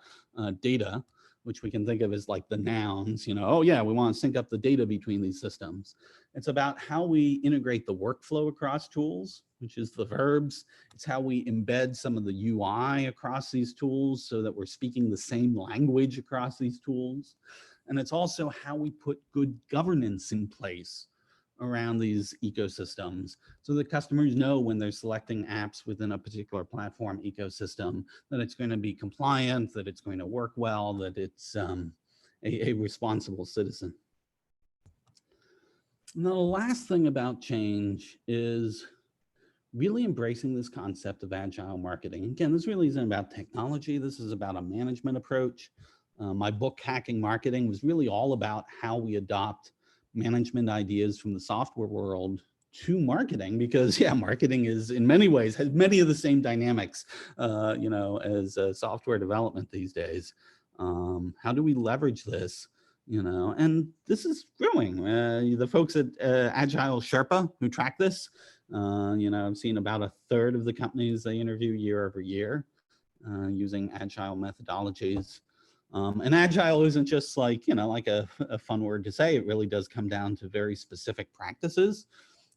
data, which we can think of as like the nouns, you know, oh yeah, we want to sync up the data between these systems. It's about how we integrate the workflow across tools, which is the verbs. It's how we embed some of the UI across these tools so that we're speaking the same language across these tools. And it's also how we put good governance in place around these ecosystems so that customers know when they're selecting apps within a particular platform ecosystem that it's going to be compliant, that it's going to work well, that it's a responsible citizen. And the last thing about change is really embracing this concept of agile marketing. Again, this really isn't about technology. This is about a management approach. My book, Hacking Marketing, was really all about how we adopt management ideas from the software world to marketing, because yeah, marketing is in many ways has many of the same dynamics, you know, as software development these days. How do we leverage this? You know, and this is growing. The folks at Agile Sherpa who track this, you know, I've seen about 1/3 of the companies they interview year over year using agile methodologies. And agile isn't just like, you know, like a fun word to say. It really does come down to very specific practices.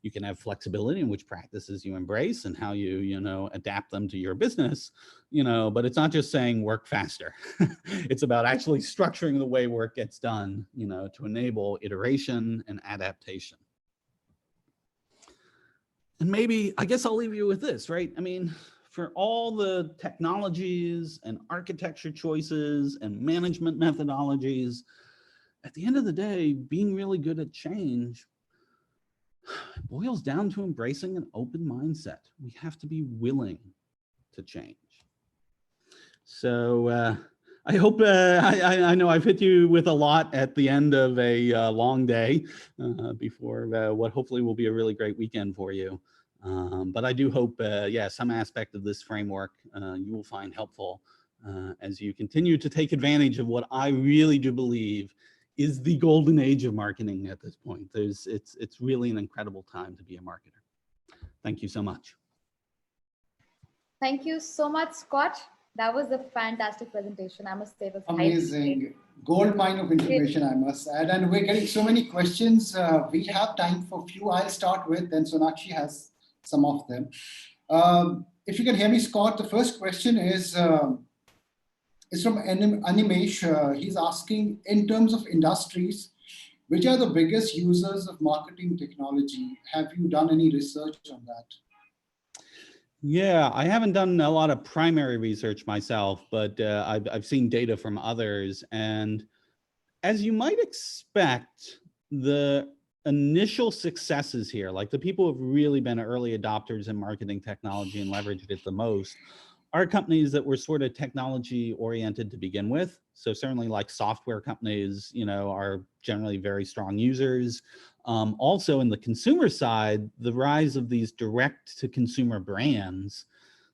You can have flexibility in which practices you embrace and how you, adapt them to your business, but it's not just saying work faster. It's about actually structuring the way work gets done, to enable iteration and adaptation. And maybe, I guess I'll leave you with this, right? I mean, for all the technologies and architecture choices and management methodologies, at the end of the day, being really good at change boils down to embracing an open mindset. We have to be willing to change. So I hope, I know I've hit you with a lot at the end of a long day before what hopefully will be a really great weekend for you. But I do hope, some aspect of this framework you will find helpful as you continue to take advantage of what I really do believe is the golden age of marketing at this point. It's really an incredible time to be a marketer. Thank you so much. Thank you so much, Scott. That was a fantastic presentation. I must say it was amazing. Gold mine of information, I must add. And we're getting so many questions. We have time for a few. I'll start with, then Sonakshi has some of them. If you can hear me, Scott, the first question is from Animesh. He's asking, in terms of industries, which are the biggest users of marketing technology? Have you done any research on that? Yeah, I haven't done a lot of primary research myself, but I've seen data from others. And as you might expect, the initial successes here, like the people who've really been early adopters in marketing technology and leveraged it the most, are companies that were sort of technology oriented to begin with. So certainly like software companies, are generally very strong users. Also in the consumer side, the rise of these direct to consumer brands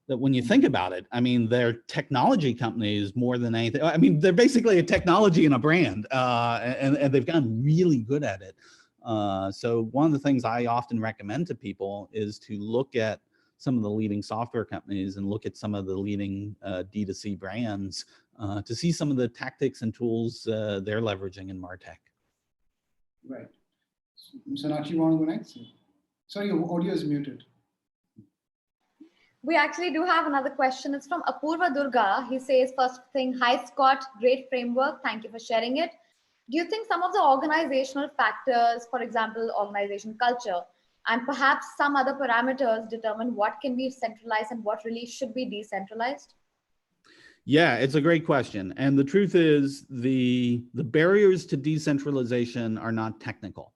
that when you think about it, I mean, they're technology companies more than anything. I mean, they're basically a technology and a brand, and they've gotten really good at it. So one of the things I often recommend to people is to look at some of the leading software companies and look at some of the leading D2C brands to see some of the tactics and tools they're leveraging in Martech. Right. Sonakshi, you want to go next? Sorry, your audio is muted. We actually do have another question. It's from Apurva Durga. He says, first thing, hi Scott, great framework. Thank you for sharing it. Do you think some of the organizational factors, for example, organization culture, and perhaps some other parameters determine what can be centralized and what really should be decentralized? Yeah, it's a great question. And the truth is the barriers to decentralization are not technical.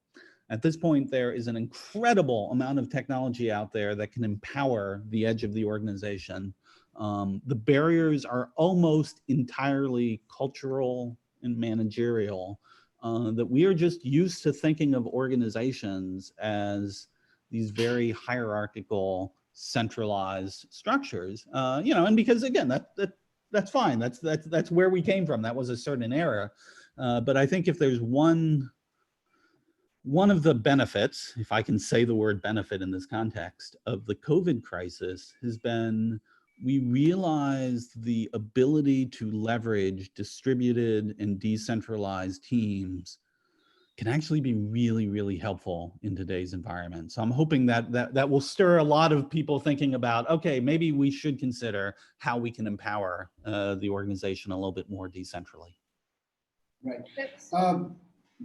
At this point, there is an incredible amount of technology out there that can empower the edge of the organization. The barriers are almost entirely cultural and managerial, that we are just used to thinking of organizations as these very hierarchical, centralized structures, and because again, that's fine. That's where we came from. That was a certain era. But I think if there's one of the benefits, if I can say the word benefit in this context, of the COVID crisis has been we realized the ability to leverage distributed and decentralized teams can actually be really, really helpful in today's environment. So I'm hoping that will stir a lot of people thinking about, okay, maybe we should consider how we can empower the organization a little bit more decentrally. Right.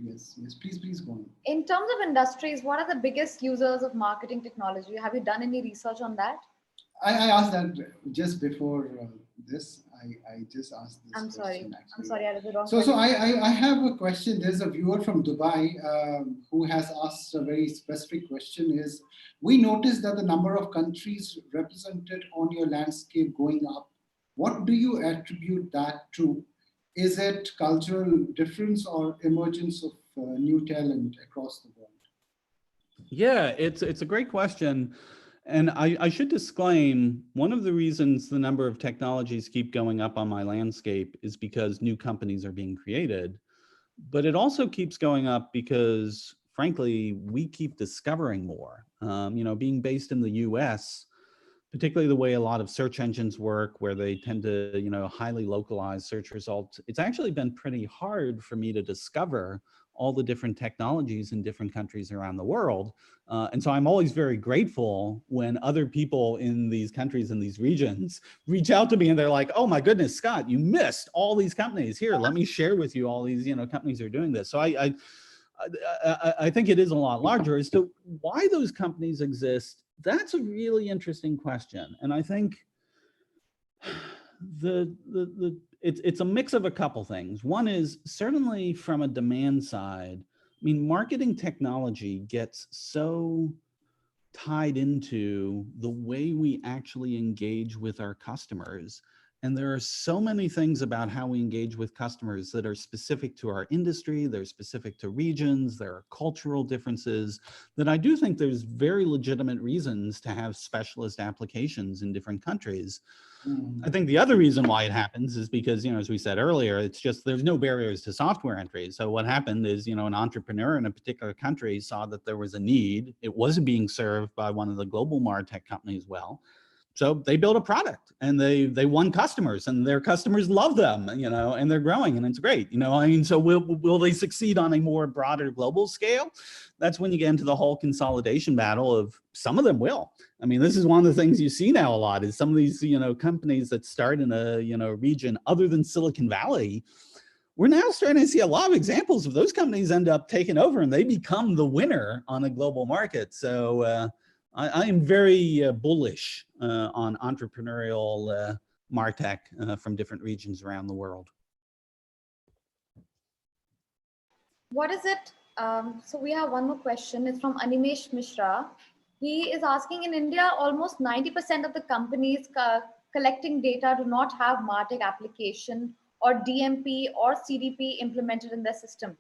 Yes, please go on. In terms of industries, what are the biggest users of marketing technology? Have you done any research on that? I asked that just before this. I just asked this. I'm question, sorry. I'm sorry, I did the wrong. So I have a question. There's a viewer from Dubai who has asked a very specific question. Is we noticed that the number of countries represented on your landscape going up. What do you attribute that to? Is it cultural difference or emergence of new talent across the world? Yeah, it's a great question. And I should disclaim, one of the reasons the number of technologies keep going up on my landscape is because new companies are being created. But it also keeps going up because, frankly, we keep discovering more. Being based in the US, particularly the way a lot of search engines work, where they tend to, highly localize search results. It's actually been pretty hard for me to discover all the different technologies in different countries around the world. And so I'm always very grateful when other people in these countries and these regions reach out to me and they're like, oh my goodness, Scott, you missed all these companies. Here, let me share with you all these, companies are doing this. So I think it is a lot larger. As to why those companies exist, that's a really interesting question. And I think it's a mix of a couple things. One is certainly from a demand side. I mean, marketing technology gets so tied into the way we actually engage with our customers. And there are so many things about how we engage with customers that are specific to our industry, they're specific to regions, there are cultural differences, that I do think there's very legitimate reasons to have specialist applications in different countries. I think the other reason why it happens is because, as we said earlier, it's just there's no barriers to software entry. So what happened is, an entrepreneur in a particular country saw that there was a need. It wasn't being served by one of the global Martech companies well. So they built a product and they won customers, and their customers love them, and they're growing, and it's great. So will they succeed on a more broader global scale? That's when you get into the whole consolidation battle of some of them will. I mean, this is one of the things you see now a lot is some of these, companies that start in a, region other than Silicon Valley. We're now starting to see a lot of examples of those companies end up taking over and they become the winner on a global market. So I am very bullish on entrepreneurial Martech from different regions around the world. What is it? So we have one more question. It's from Animesh Mishra. He is asking, in India, almost 90% of the companies collecting data do not have Martech application or DMP or CDP implemented in their system.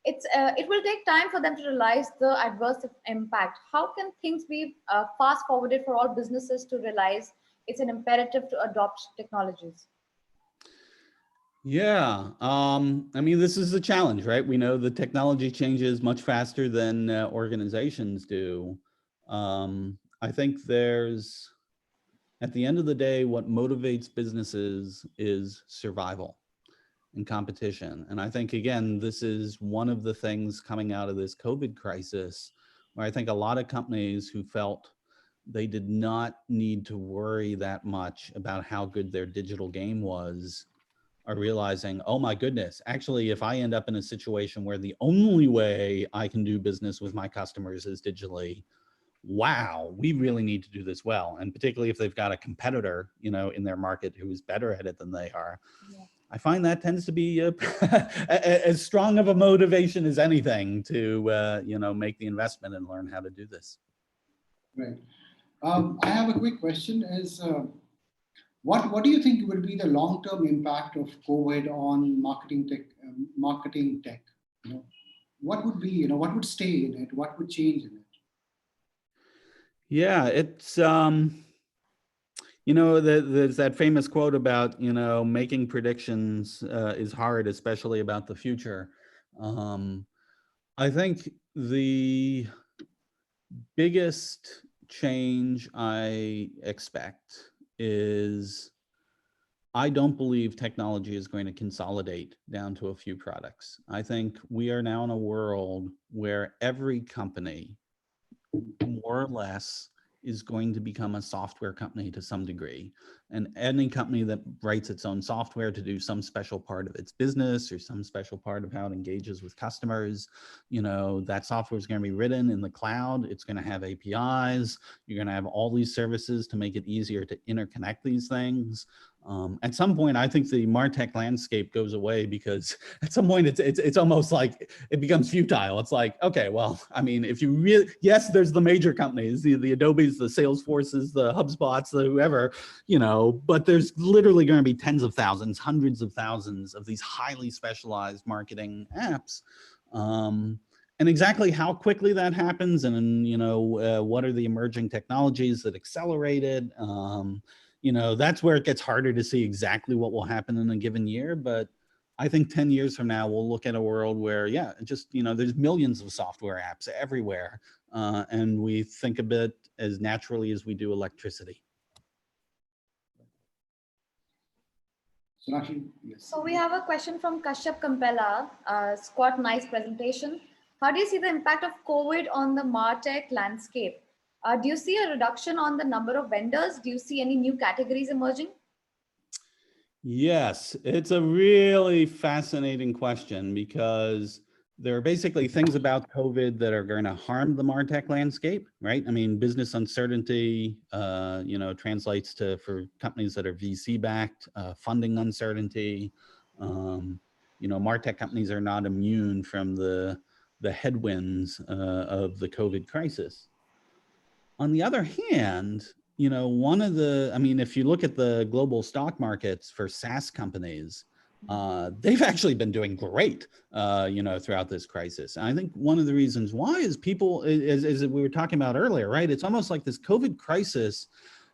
It will take time for them to realize the adverse impact. How can things be fast forwarded for all businesses to realize it's an imperative to adopt technologies? Yeah, I mean, this is a challenge, right? We know the technology changes much faster than organizations do. I think at the end of the day, what motivates businesses is survival and competition. And I think, again, this is one of the things coming out of this COVID crisis, where I think a lot of companies who felt they did not need to worry that much about how good their digital game was are realizing, oh my goodness, actually, if I end up in a situation where the only way I can do business with my customers is digitally, wow, we really need to do this well. And particularly if they've got a competitor, in their market who is better at it than they are. Yeah. I find that tends to be as strong of a motivation as anything to, make the investment and learn how to do this. Right. I have a quick question is, what do you think will be the long-term impact of COVID on marketing tech? What would be, what would stay in it? What would change in it? Yeah, it's, there's that famous quote about, making predictions is hard, especially about the future. I think the biggest change I expect is I don't believe technology is going to consolidate down to a few products. I think we are now in a world where every company, more or less, is going to become a software company to some degree. And any company that writes its own software to do some special part of its business or some special part of how it engages with customers, that software is going to be written in the cloud. It's going to have APIs. You're going to have all these services to make it easier to interconnect these things. At some point, I think the MarTech landscape goes away because at some point it's almost like it becomes futile. It's like, okay, well, I mean, if you really, yes, there's the major companies, the Adobes, the Salesforces, the HubSpots, the whoever, but there's literally going to be tens of thousands, hundreds of thousands of these highly specialized marketing apps. And exactly how quickly that happens and, what are the emerging technologies that accelerate it? That's where it gets harder to see exactly what will happen in a given year. But I think 10 years from now, we'll look at a world where, yeah, just, there's millions of software apps everywhere. And we think of it as naturally as we do electricity. Sonakshi, yes. So we have a question from Kashyap Kampela. Squat, nice presentation. How do you see the impact of COVID on the Martech landscape? Do you see a reduction on the number of vendors? Do you see any new categories emerging? Yes, it's a really fascinating question because there are basically things about COVID that are going to harm the MarTech landscape, right? I mean, business uncertainty, translates to, for companies that are VC backed, funding uncertainty. MarTech companies are not immune from the headwinds of the COVID crisis. On the other hand, if you look at the global stock markets for SaaS companies, they've actually been doing great, throughout this crisis. And I think one of the reasons why is people, as we were talking about earlier, right? It's almost like this COVID crisis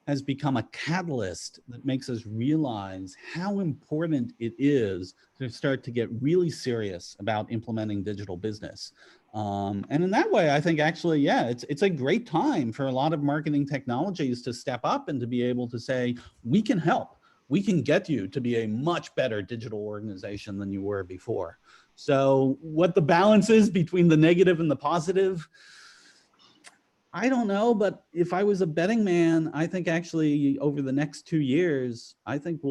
has become a catalyst that makes us realize how important it is to start to get really serious about implementing digital business. And in that way, I think actually, yeah, it's a great time for a lot of marketing technologies to step up and to be able to say, we can help. We can get you to be a much better digital organization than you were before. So what the balance is between the negative and the positive, I don't know, but if I was a betting man, I think actually over the next 2 years, I think we'll